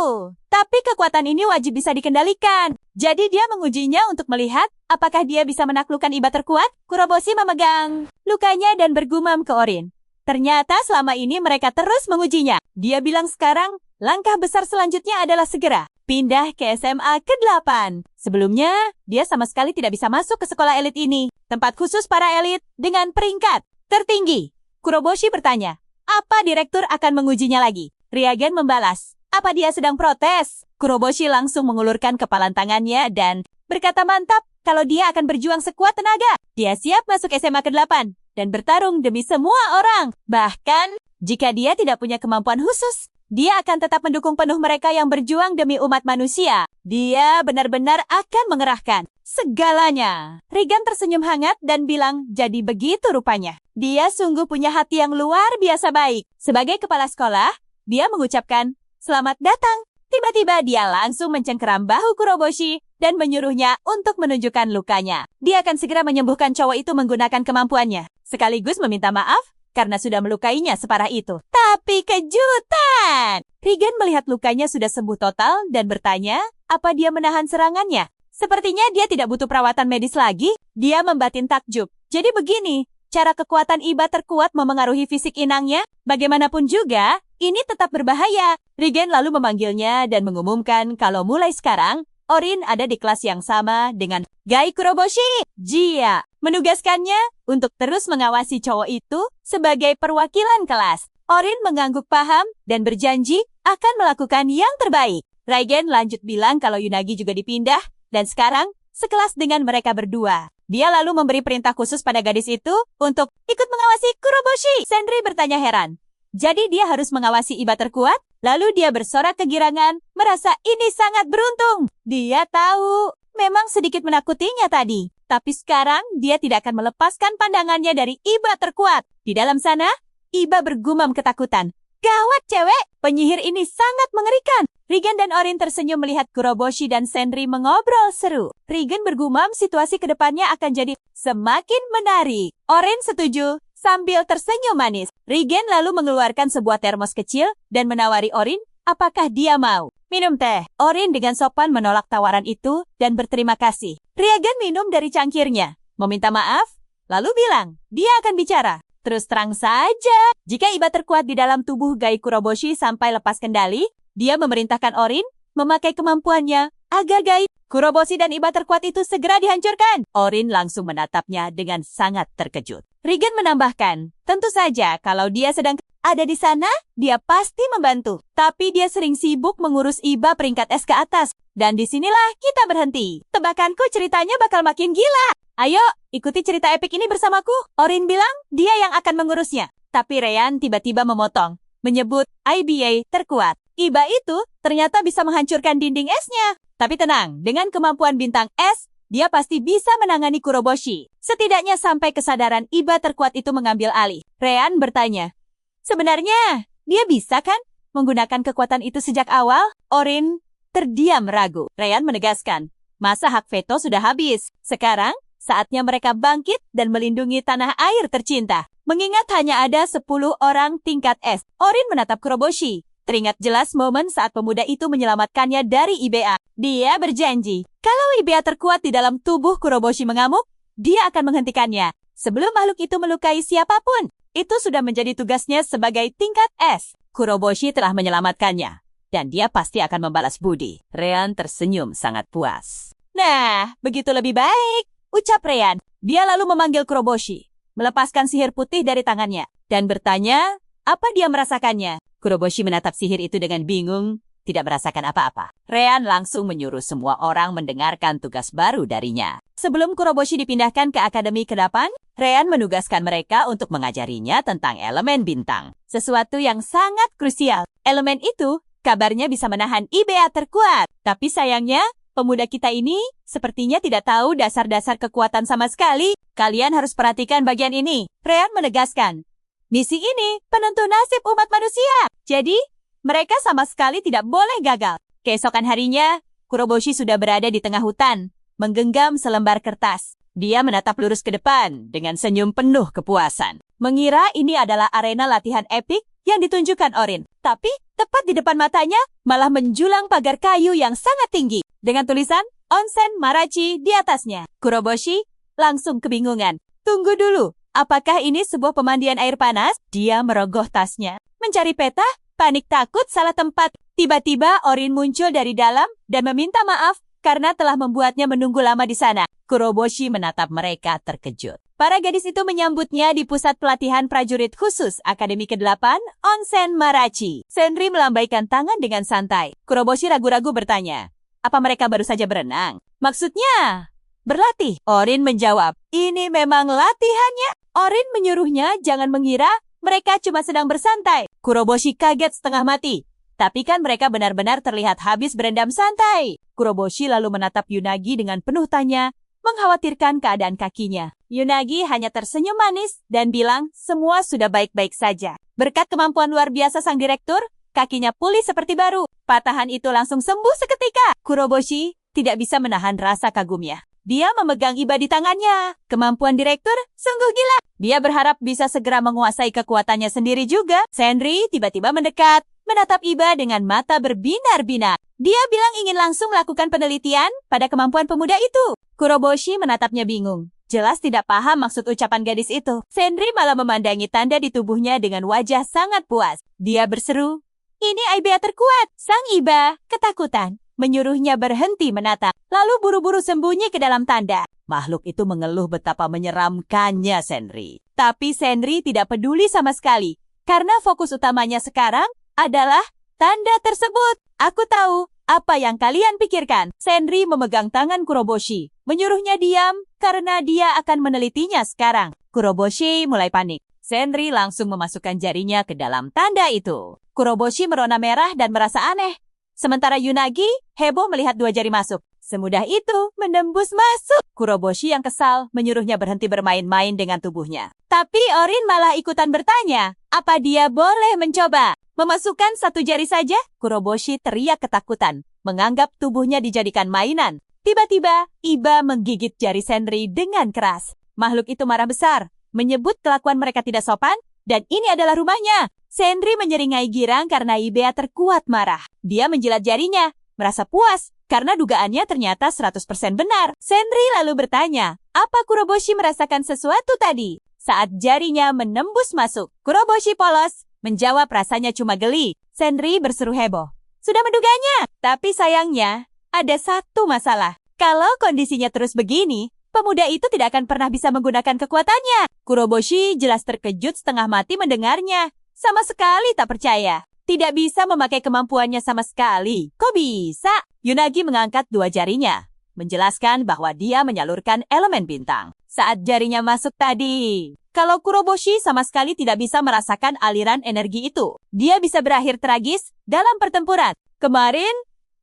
Tapi kekuatan ini wajib bisa dikendalikan. Jadi dia mengujinya untuk melihat apakah dia bisa menaklukkan Iba terkuat. Kuroboshi memegang lukanya dan bergumam ke Orin. Ternyata selama ini mereka terus mengujinya. Dia bilang sekarang langkah besar selanjutnya adalah segera pindah ke SMA ke-8. Sebelumnya, dia sama sekali tidak bisa masuk ke sekolah elit ini, tempat khusus para elit dengan peringkat tertinggi. Kuroboshi bertanya, apa direktur akan mengujinya lagi? Reagen membalas, apa dia sedang protes? Kuroboshi langsung mengulurkan kepalan tangannya dan berkata mantap kalau dia akan berjuang sekuat tenaga. Dia siap masuk SMA ke-8 dan bertarung demi semua orang. Bahkan, jika dia tidak punya kemampuan khusus, dia akan tetap mendukung penuh mereka yang berjuang demi umat manusia. Dia benar-benar akan mengerahkan segalanya. Rigen tersenyum hangat dan bilang, jadi begitu rupanya. Dia sungguh punya hati yang luar biasa baik. Sebagai kepala sekolah, dia mengucapkan, selamat datang. Tiba-tiba dia langsung mencengkeram bahu Kuroboshi dan menyuruhnya untuk menunjukkan lukanya. Dia akan segera menyembuhkan cowok itu menggunakan kemampuannya, sekaligus meminta maaf karena sudah melukainya separah itu. Tapi kejutan! Rigen melihat lukanya sudah sembuh total dan bertanya, apa dia menahan serangannya? Sepertinya dia tidak butuh perawatan medis lagi. Dia membatin takjub. Jadi begini, cara kekuatan Iba terkuat memengaruhi fisik inangnya? Bagaimanapun juga, ini tetap berbahaya. Rigen lalu memanggilnya dan mengumumkan kalau mulai sekarang, Orin ada di kelas yang sama dengan Gai Kuroboshi. Dia menugaskannya untuk terus mengawasi cowok itu sebagai perwakilan kelas. Orin mengangguk paham dan berjanji akan melakukan yang terbaik. Rigen lanjut bilang kalau Yunagi juga dipindah dan sekarang sekelas dengan mereka berdua. Dia lalu memberi perintah khusus pada gadis itu untuk ikut mengawasi Kuroboshi. Senri bertanya heran. Jadi dia harus mengawasi Iba terkuat? Lalu dia bersorak kegirangan, merasa ini sangat beruntung. Dia tahu, memang sedikit menakutinya tadi. Tapi sekarang dia tidak akan melepaskan pandangannya dari Iba terkuat. Di dalam sana, Iba bergumam ketakutan. Gawat cewek, penyihir ini sangat mengerikan. Rigen dan Orin tersenyum melihat Kuroboshi dan Senri mengobrol seru. Rigen bergumam situasi kedepannya akan jadi semakin menarik. Orin setuju sambil tersenyum manis. Rigen lalu mengeluarkan sebuah termos kecil dan menawari Orin apakah dia mau minum teh. Orin dengan sopan menolak tawaran itu dan berterima kasih. Rigen minum dari cangkirnya, meminta maaf, lalu bilang dia akan bicara. Terus terang saja, jika Iba terkuat di dalam tubuh Gai Kuroboshi sampai lepas kendali, dia memerintahkan Orin memakai kemampuannya agar Gai Kuroboshi dan Iba terkuat itu segera dihancurkan. Orin langsung menatapnya dengan sangat terkejut. Rigen menambahkan, tentu saja kalau dia sedang ada di sana, dia pasti membantu. Tapi dia sering sibuk mengurus Iba peringkat es ke atas. Dan disinilah kita berhenti. Tebakanku ceritanya bakal makin gila. Ayo, ikuti cerita epik ini bersamaku. Orin bilang dia yang akan mengurusnya. Tapi Ryan tiba-tiba memotong, menyebut IBA terkuat. Iba itu ternyata bisa menghancurkan dinding esnya. Tapi tenang, dengan kemampuan bintang es, dia pasti bisa menangani Kuroboshi. Setidaknya sampai kesadaran Iba terkuat itu mengambil alih. Ryan bertanya, sebenarnya dia bisa kan menggunakan kekuatan itu sejak awal? Orin terdiam ragu. Ryan menegaskan, masa hak veto sudah habis. Sekarang, saatnya mereka bangkit dan melindungi tanah air tercinta. Mengingat hanya ada 10 orang tingkat es, Orin menatap Kuroboshi. Teringat jelas momen saat pemuda itu menyelamatkannya dari IBA. Dia berjanji, kalau IBA terkuat di dalam tubuh Kuroboshi mengamuk, dia akan menghentikannya. Sebelum makhluk itu melukai siapapun, itu sudah menjadi tugasnya sebagai tingkat es. Kuroboshi telah menyelamatkannya, dan dia pasti akan membalas budi. Ryan tersenyum sangat puas. Nah, begitu lebih baik, ucap Ryan. Dia lalu memanggil Kuroboshi, melepaskan sihir putih dari tangannya, dan bertanya, apa dia merasakannya? Kuroboshi menatap sihir itu dengan bingung, tidak merasakan apa-apa. Ryan langsung menyuruh semua orang mendengarkan tugas baru darinya. Sebelum Kuroboshi dipindahkan ke Akademi ke-8, Ryan menugaskan mereka untuk mengajarinya tentang elemen bintang. Sesuatu yang sangat krusial. Elemen itu kabarnya bisa menahan IBA terkuat. Tapi sayangnya, pemuda kita ini sepertinya tidak tahu dasar-dasar kekuatan sama sekali. Kalian harus perhatikan bagian ini. Ryan menegaskan, misi ini penentu nasib umat manusia. Jadi, mereka sama sekali tidak boleh gagal. Keesokan harinya, Kuroboshi sudah berada di tengah hutan, menggenggam selembar kertas. Dia menatap lurus ke depan dengan senyum penuh kepuasan. Mengira ini adalah arena latihan epik yang ditunjukkan Orin. Tapi, tepat di depan matanya, malah menjulang pagar kayu yang sangat tinggi. Dengan tulisan, Onsen Marachi di atasnya. Kuroboshi langsung kebingungan. Tunggu dulu. Apakah ini sebuah pemandian air panas? Dia merogoh tasnya. Mencari peta, panik takut salah tempat. Tiba-tiba Orin muncul dari dalam dan meminta maaf karena telah membuatnya menunggu lama di sana. Kuroboshi menatap mereka terkejut. Para gadis itu menyambutnya di pusat pelatihan prajurit khusus Akademi ke-8, Onsen Marachi. Senri melambaikan tangan dengan santai. Kuroboshi ragu-ragu bertanya, apa mereka baru saja berenang? Maksudnya, berlatih. Orin menjawab, ini memang latihannya. Orin menyuruhnya jangan mengira mereka cuma sedang bersantai. Kuroboshi kaget setengah mati. Tapi kan mereka benar-benar terlihat habis berendam santai. Kuroboshi lalu menatap Yunagi dengan penuh tanya, mengkhawatirkan keadaan kakinya. Yunagi hanya tersenyum manis dan bilang semua sudah baik-baik saja. Berkat kemampuan luar biasa sang direktur, kakinya pulih seperti baru. Patahan itu langsung sembuh seketika. Kuroboshi tidak bisa menahan rasa kagumnya. Dia memegang Iba di tangannya. Kemampuan direktur sungguh gila. Dia berharap bisa segera menguasai kekuatannya sendiri juga. Senri tiba-tiba mendekat, menatap Iba dengan mata berbinar-binar. Dia bilang ingin langsung melakukan penelitian pada kemampuan pemuda itu. Kuroboshi menatapnya bingung. Jelas tidak paham maksud ucapan gadis itu. Senri malah memandangi tanda di tubuhnya dengan wajah sangat puas. Dia berseru, ini Iba terkuat. Sang Iba ketakutan, menyuruhnya berhenti menatap, lalu buru-buru sembunyi ke dalam tanda. Makhluk itu mengeluh betapa menyeramkannya Senri. Tapi Senri tidak peduli sama sekali, karena fokus utamanya sekarang adalah tanda tersebut. Aku tahu, Apa yang kalian pikirkan? Senri memegang tangan Kuroboshi, menyuruhnya diam karena dia akan menelitinya sekarang. Kuroboshi mulai panik. Senri langsung memasukkan jarinya ke dalam tanda itu. Kuroboshi merona merah dan merasa aneh. Sementara Yunagi heboh melihat 2 jari masuk. Semudah itu menembus masuk. Kuroboshi yang kesal menyuruhnya berhenti bermain-main dengan tubuhnya. Tapi Orin malah ikutan bertanya, apa dia boleh mencoba memasukkan 1 jari saja? Kuroboshi teriak ketakutan, menganggap tubuhnya dijadikan mainan. Tiba-tiba, Iba menggigit jari Senri dengan keras. Makhluk itu marah besar, menyebut kelakuan mereka tidak sopan, dan ini adalah rumahnya. Senri menyeringai girang karena Iba terkuat marah. Dia menjilat jarinya, merasa puas karena dugaannya ternyata 100% benar. Senri lalu bertanya, apa Kuroboshi merasakan sesuatu tadi? Saat jarinya menembus masuk, Kuroboshi polos, menjawab rasanya cuma geli. Senri berseru heboh. Sudah menduganya, tapi sayangnya ada satu masalah. Kalau kondisinya terus begini, pemuda itu tidak akan pernah bisa menggunakan kekuatannya. Kuroboshi jelas terkejut setengah mati mendengarnya. Sama sekali tak percaya. Tidak bisa memakai kemampuannya sama sekali. Kok bisa? Yunagi mengangkat 2 jarinya, menjelaskan bahwa dia menyalurkan elemen bintang. Saat jarinya masuk tadi, kalau Kuroboshi sama sekali tidak bisa merasakan aliran energi itu, dia bisa berakhir tragis dalam pertempuran. Kemarin,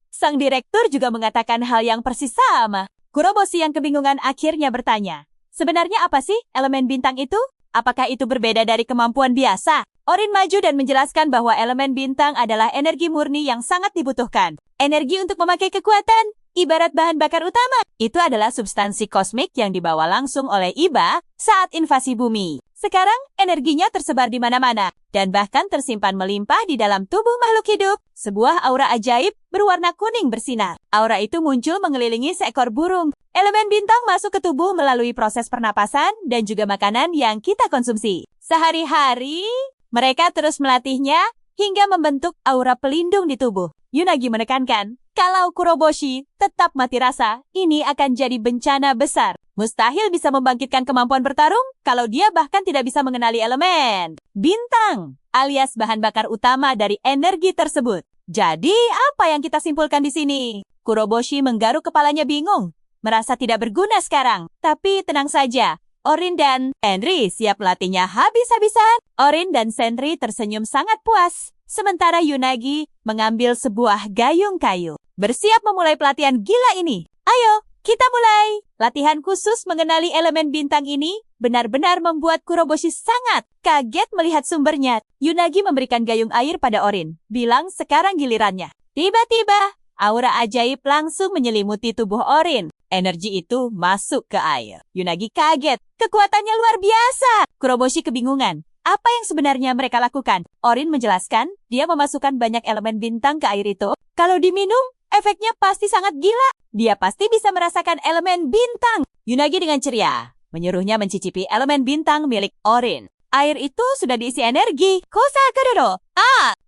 sang direktur juga mengatakan hal yang persis sama. Kuroboshi yang kebingungan akhirnya bertanya, sebenarnya apa sih elemen bintang itu? Apakah itu berbeda dari kemampuan biasa? Orin maju dan menjelaskan bahwa elemen bintang adalah energi murni yang sangat dibutuhkan. Energi untuk memakai kekuatan, ibarat bahan bakar utama. Itu adalah substansi kosmik yang dibawa langsung oleh Iba saat invasi bumi. Sekarang, energinya tersebar di mana-mana, dan bahkan tersimpan melimpah di dalam tubuh makhluk hidup. Sebuah aura ajaib berwarna kuning bersinar. Aura itu muncul mengelilingi seekor burung. Elemen bintang masuk ke tubuh melalui proses pernapasan dan juga makanan yang kita konsumsi. Sehari-hari, mereka terus melatihnya hingga membentuk aura pelindung di tubuh. Yunagi menekankan, kalau Kuroboshi tetap mati rasa, ini akan jadi bencana besar. Mustahil bisa membangkitkan kemampuan bertarung kalau dia bahkan tidak bisa mengenali elemen bintang, alias bahan bakar utama dari energi tersebut. Jadi, apa yang kita simpulkan di sini? Kuroboshi menggaruk kepalanya bingung, merasa tidak berguna sekarang. Tapi tenang saja, Orin dan Senri siap latihnya habis-habisan. Orin dan Senri tersenyum sangat puas. Sementara Yunagi mengambil sebuah gayung kayu. Bersiap memulai pelatihan gila ini. Ayo, kita mulai. Latihan khusus mengenali elemen bintang ini benar-benar membuat Kuroboshi sangat kaget melihat sumbernya. Yunagi memberikan gayung air pada Orin, bilang sekarang gilirannya. Tiba-tiba, aura ajaib langsung menyelimuti tubuh Orin. Energi itu masuk ke air. Yunagi kaget. Kekuatannya luar biasa. Kuroboshi kebingungan. Apa yang sebenarnya mereka lakukan? Orin menjelaskan, dia memasukkan banyak elemen bintang ke air itu. Kalau diminum, efeknya pasti sangat gila. Dia pasti bisa merasakan elemen bintang. Yunagi dengan ceria menyuruhnya mencicipi elemen bintang milik Orin. Air itu sudah diisi energi. Kosa Kadoro.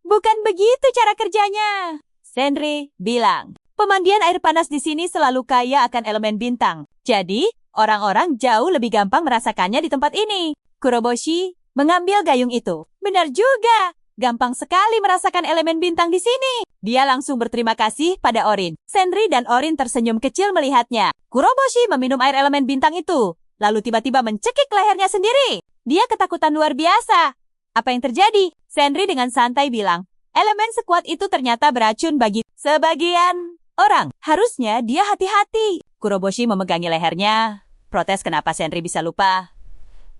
Bukan begitu cara kerjanya. Senri bilang, pemandian air panas di sini selalu kaya akan elemen bintang. Jadi, orang-orang jauh lebih gampang merasakannya di tempat ini. Kuroboshi mengambil gayung itu. Benar juga. Gampang sekali merasakan elemen bintang di sini. Dia langsung berterima kasih pada Orin. Senri dan Orin tersenyum kecil melihatnya. Kuroboshi meminum air elemen bintang itu, lalu tiba-tiba mencekik lehernya sendiri. Dia ketakutan luar biasa. Apa yang terjadi? Senri dengan santai bilang, elemen sekuat itu ternyata beracun bagi sebagian orang. Harusnya dia hati-hati. Kuroboshi memegangi lehernya. Protes kenapa Senri bisa lupa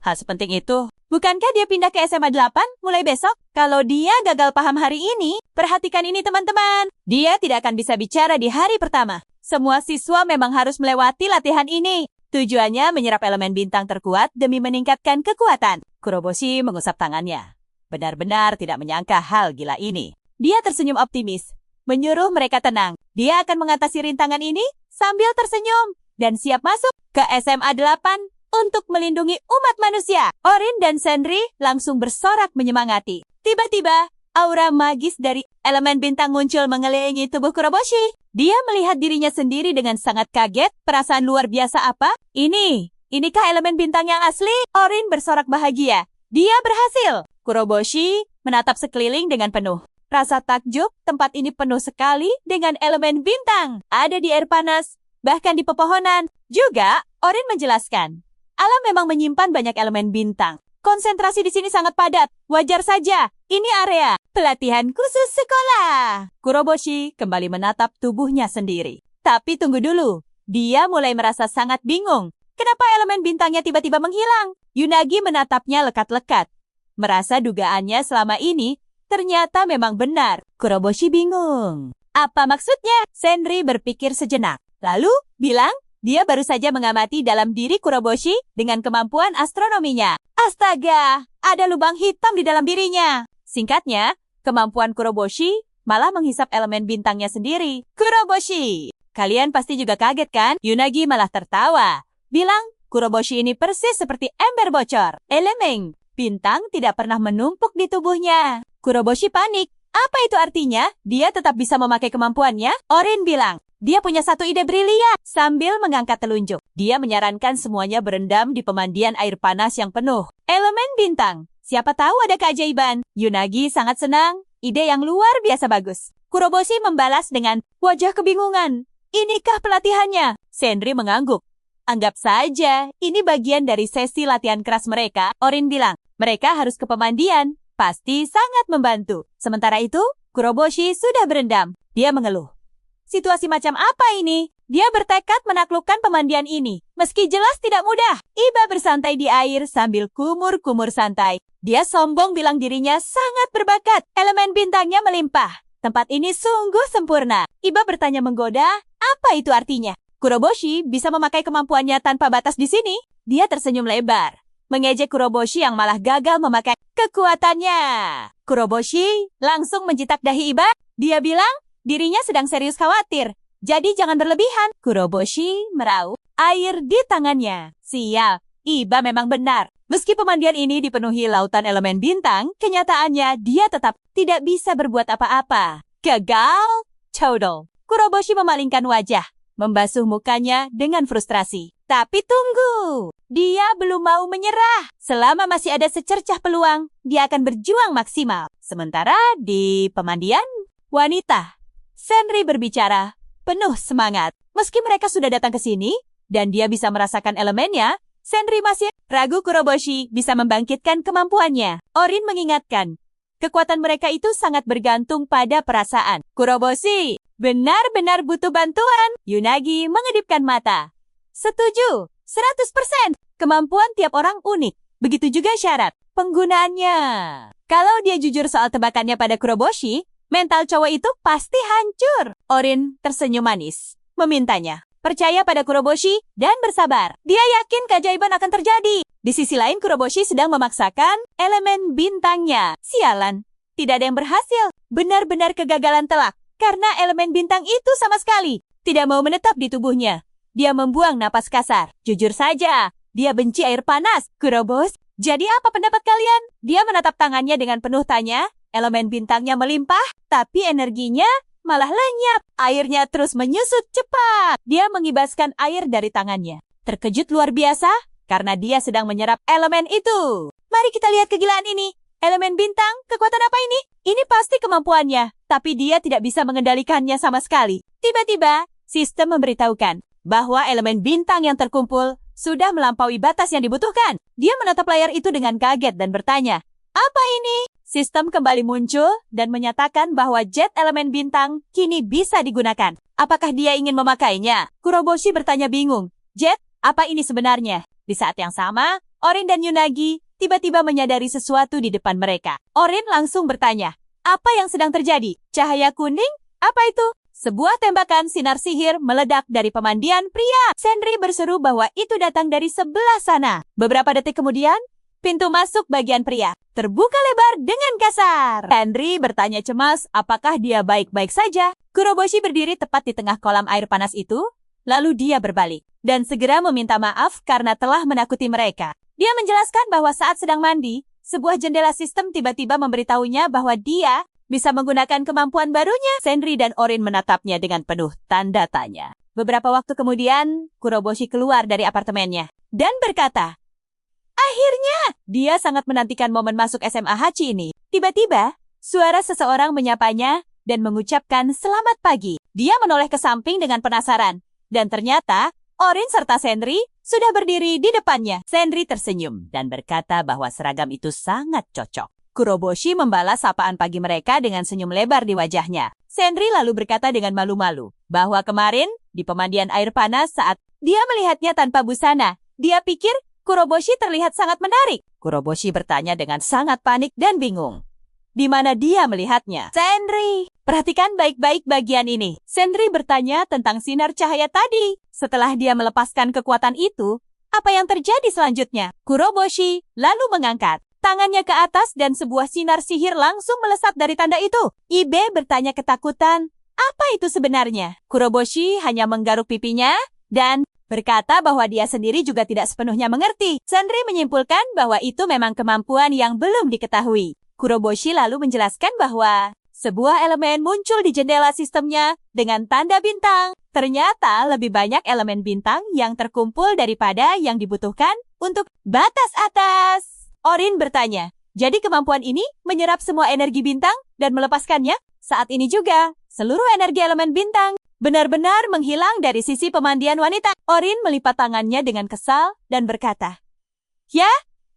hal sepenting itu. Bukankah dia pindah ke SMA 8 mulai besok? Kalau dia gagal paham hari ini, perhatikan ini teman-teman. Dia tidak akan bisa bicara di hari pertama. Semua siswa memang harus melewati latihan ini. Tujuannya menyerap elemen bintang terkuat demi meningkatkan kekuatan. Kuroboshi mengusap tangannya. Benar-benar tidak menyangka hal gila ini. Dia tersenyum optimis, menyuruh mereka tenang. Dia akan mengatasi rintangan ini sambil tersenyum dan siap masuk ke SMA 8 untuk melindungi umat manusia. Orin dan Senri langsung bersorak menyemangati. Tiba-tiba, aura magis dari elemen bintang muncul mengelilingi tubuh Kuroboshi. Dia melihat dirinya sendiri dengan sangat kaget. Perasaan luar biasa apa? Inikah elemen bintang yang asli? Orin bersorak bahagia. Dia berhasil. Kuroboshi menatap sekeliling dengan penuh Rasa takjub, tempat ini penuh sekali dengan elemen bintang. Ada di air panas, bahkan di pepohonan. Juga, Orin menjelaskan, alam memang menyimpan banyak elemen bintang. Konsentrasi di sini sangat padat. Wajar saja, ini area pelatihan khusus sekolah. Kuroboshi kembali menatap tubuhnya sendiri. Tapi tunggu dulu, dia mulai merasa sangat bingung. Kenapa elemen bintangnya tiba-tiba menghilang? Yunagi menatapnya lekat-lekat. Merasa dugaannya selama ini ternyata memang benar. Kuroboshi bingung. Apa maksudnya? Senri berpikir sejenak. Lalu bilang, dia baru saja mengamati dalam diri Kuroboshi dengan kemampuan astronominya. Astaga, ada lubang hitam di dalam dirinya. Singkatnya, kemampuan Kuroboshi malah menghisap elemen bintangnya sendiri. Kuroboshi, kalian pasti juga kaget kan? Yunagi malah tertawa. Bilang, Kuroboshi ini persis seperti ember bocor. Elemen bintang tidak pernah menumpuk di tubuhnya. Kuroboshi panik. Apa itu artinya? Dia tetap bisa memakai kemampuannya? Orin bilang, dia punya satu ide brilian. Sambil mengangkat telunjuk, dia menyarankan semuanya berendam di pemandian air panas yang penuh elemen bintang. Siapa tahu ada keajaiban. Yunagi sangat senang. Ide yang luar biasa bagus. Kuroboshi membalas dengan wajah kebingungan. Inikah pelatihannya? Senri mengangguk. Anggap saja, ini bagian dari sesi latihan keras mereka. Orin bilang, mereka harus ke pemandian. Pasti sangat membantu. Sementara itu, Kuroboshi sudah berendam. Dia mengeluh. Situasi macam apa ini? Dia bertekad menaklukkan pemandian ini. Meski jelas tidak mudah. Iba bersantai di air sambil kumur-kumur santai. Dia sombong bilang dirinya sangat berbakat. Elemen bintangnya melimpah. Tempat ini sungguh sempurna. Iba bertanya menggoda, apa itu artinya? Kuroboshi bisa memakai kemampuannya tanpa batas di sini. Dia tersenyum lebar, mengejek Kuroboshi yang malah gagal memakai kekuatannya. Kuroboshi langsung menjitak dahi Iba. Dia bilang dirinya sedang serius khawatir. Jadi jangan berlebihan. Kuroboshi meraup air di tangannya. Sial, Iba memang benar. Meski pemandian ini dipenuhi lautan elemen bintang, kenyataannya dia tetap tidak bisa berbuat apa-apa. Gagal total. Kuroboshi memalingkan wajah, membasuh mukanya dengan frustrasi. Tapi tunggu, dia belum mau menyerah. Selama masih ada secercah peluang, dia akan berjuang maksimal. Sementara di pemandian wanita, Senri berbicara penuh semangat. Meski mereka sudah datang ke sini dan dia bisa merasakan elemennya, Senri masih ragu Kuroboshi bisa membangkitkan kemampuannya. Orin mengingatkan, kekuatan mereka itu sangat bergantung pada perasaan. Kuroboshi benar-benar butuh bantuan. Yunagi mengedipkan mata. Setuju, 100%. Kemampuan tiap orang unik. Begitu juga syarat penggunaannya. Kalau dia jujur soal tebakannya pada Kuroboshi, mental cowok itu pasti hancur. Orin tersenyum manis, memintanya percaya pada Kuroboshi dan bersabar. Dia yakin keajaiban akan terjadi. Di sisi lain, Kuroboshi sedang memaksakan elemen bintangnya. Sialan, tidak ada yang berhasil. Benar-benar kegagalan telak. Karena elemen bintang itu sama sekali tidak mau menetap di tubuhnya. Dia membuang napas kasar. Jujur saja, dia benci air panas. Kurobos, jadi apa pendapat kalian? Dia menatap tangannya dengan penuh tanya. Elemen bintangnya melimpah, tapi energinya malah lenyap. Airnya terus menyusut cepat. Dia mengibaskan air dari tangannya. Terkejut luar biasa karena dia sedang menyerap elemen itu. Mari kita lihat kegilaan ini. Elemen bintang, kekuatan apa ini? Ini pasti kemampuannya, tapi dia tidak bisa mengendalikannya sama sekali. Tiba-tiba, sistem memberitahukan bahwa elemen bintang yang terkumpul sudah melampaui batas yang dibutuhkan. Dia menatap layar itu dengan kaget dan bertanya, apa ini? Sistem kembali muncul dan menyatakan bahwa jet elemen bintang kini bisa digunakan. Apakah dia ingin memakainya? Kuroboshi bertanya bingung. Jet, apa ini sebenarnya? Di saat yang sama, Orin dan Yunagi tiba-tiba menyadari sesuatu di depan mereka. Orin langsung bertanya, apa yang sedang terjadi? Cahaya kuning? Apa itu? Sebuah tembakan sinar sihir meledak dari pemandian pria. Senri berseru bahwa itu datang dari sebelah sana. Beberapa detik kemudian, pintu masuk bagian pria terbuka lebar dengan kasar. Henry bertanya cemas apakah dia baik-baik saja. Kuroboshi berdiri tepat di tengah kolam air panas itu. Lalu dia berbalik dan segera meminta maaf karena telah menakuti mereka. Dia menjelaskan bahwa saat sedang mandi, sebuah jendela sistem tiba-tiba memberitahunya bahwa dia bisa menggunakan kemampuan barunya. Senri dan Orin menatapnya dengan penuh tanda tanya. Beberapa waktu kemudian, Kuroboshi keluar dari apartemennya dan berkata, akhirnya, dia sangat menantikan momen masuk SMA Hachi ini. Tiba-tiba, Suara seseorang menyapanya dan mengucapkan selamat pagi. Dia menoleh ke samping dengan penasaran. Dan ternyata, Orin serta Sentry sudah berdiri di depannya. Sentry tersenyum dan berkata bahwa seragam itu sangat cocok. Kuroboshi membalas sapaan pagi mereka dengan senyum lebar di wajahnya. Sentry lalu berkata dengan malu-malu bahwa kemarin di pemandian air panas saat dia melihatnya tanpa busana, dia pikir Kuroboshi terlihat sangat menarik. Kuroboshi bertanya dengan sangat panik dan bingung. Di mana dia melihatnya? Sentry, perhatikan baik-baik bagian ini. Sentry bertanya tentang sinar cahaya tadi. Setelah dia melepaskan kekuatan itu, apa yang terjadi selanjutnya? Kuroboshi lalu mengangkat tangannya ke atas dan sebuah sinar sihir langsung melesat dari tanda itu. Ibe bertanya ketakutan, apa itu sebenarnya? Kuroboshi hanya menggaruk pipinya dan berkata bahwa dia sendiri juga tidak sepenuhnya mengerti. Sentry menyimpulkan bahwa itu memang kemampuan yang belum diketahui. Kuroboshi lalu menjelaskan bahwa sebuah elemen muncul di jendela sistemnya dengan tanda bintang. Ternyata lebih banyak elemen bintang yang terkumpul daripada yang dibutuhkan untuk batas atas. Orin bertanya, jadi kemampuan ini menyerap semua energi bintang dan melepaskannya? Saat ini juga, seluruh energi elemen bintang benar-benar menghilang dari sisi pemandian wanita. Orin melipat tangannya dengan kesal dan berkata, ya,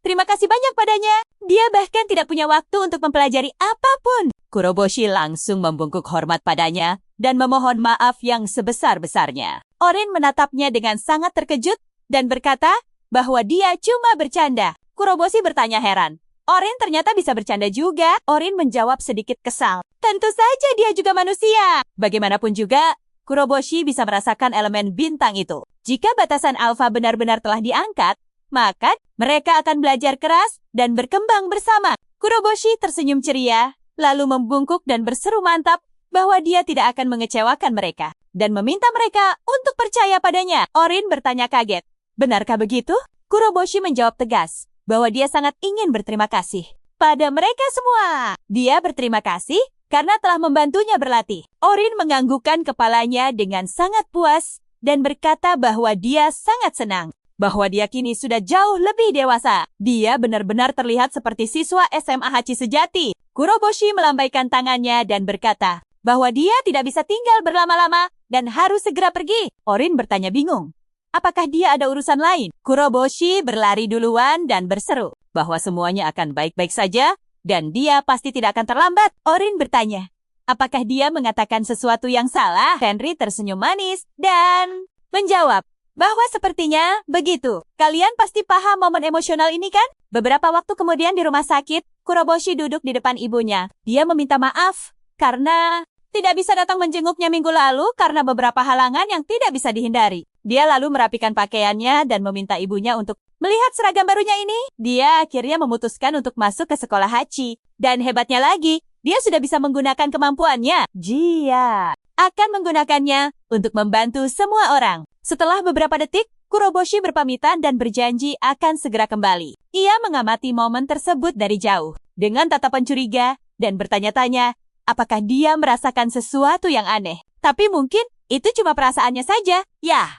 terima kasih banyak padanya. Dia bahkan tidak punya waktu untuk mempelajari apapun. Kuroboshi langsung membungkuk hormat padanya dan memohon maaf yang sebesar-besarnya. Orin menatapnya dengan sangat terkejut dan berkata bahwa dia cuma bercanda. Kuroboshi bertanya heran. Orin ternyata bisa bercanda juga. Orin menjawab sedikit kesal. Tentu saja dia juga manusia. Bagaimanapun juga, Kuroboshi bisa merasakan elemen bintang itu. Jika batasan alfa benar-benar telah diangkat, maka mereka akan belajar keras dan berkembang bersama. Kuroboshi tersenyum ceria, lalu membungkuk dan berseru mantap bahwa dia tidak akan mengecewakan mereka dan meminta mereka untuk percaya padanya. Orin bertanya kaget, benarkah begitu? Kuroboshi menjawab tegas bahwa dia sangat ingin berterima kasih pada mereka semua. Dia berterima kasih karena telah membantunya berlatih. Orin menganggukkan kepalanya dengan sangat puas dan berkata bahwa dia sangat senang bahwa dia kini sudah jauh lebih dewasa. Dia benar-benar terlihat seperti siswa SMA Hachi sejati. Kuroboshi melambaikan tangannya dan berkata bahwa dia tidak bisa tinggal berlama-lama dan harus segera pergi. Orin bertanya bingung, apakah dia ada urusan lain? Kuroboshi berlari duluan dan berseru bahwa semuanya akan baik-baik saja dan dia pasti tidak akan terlambat. Orin bertanya, apakah dia mengatakan sesuatu yang salah? Henry tersenyum manis dan menjawab bahwa sepertinya begitu. Kalian pasti paham momen emosional ini kan? Beberapa waktu kemudian di rumah sakit, Kuroboshi duduk di depan ibunya. Dia meminta maaf karena tidak bisa datang menjenguknya minggu lalu karena beberapa halangan yang tidak bisa dihindari. Dia lalu merapikan pakaiannya dan meminta ibunya untuk melihat seragam barunya ini. Dia akhirnya memutuskan untuk masuk ke sekolah Hachi. Dan hebatnya lagi, dia sudah bisa menggunakan kemampuannya. Dia akan menggunakannya untuk membantu semua orang. Setelah beberapa detik, Kuroboshi berpamitan dan berjanji akan segera kembali. Ia mengamati momen tersebut dari jauh dengan tatapan curiga dan bertanya-tanya apakah dia merasakan sesuatu yang aneh. Tapi mungkin itu cuma perasaannya saja. Yah,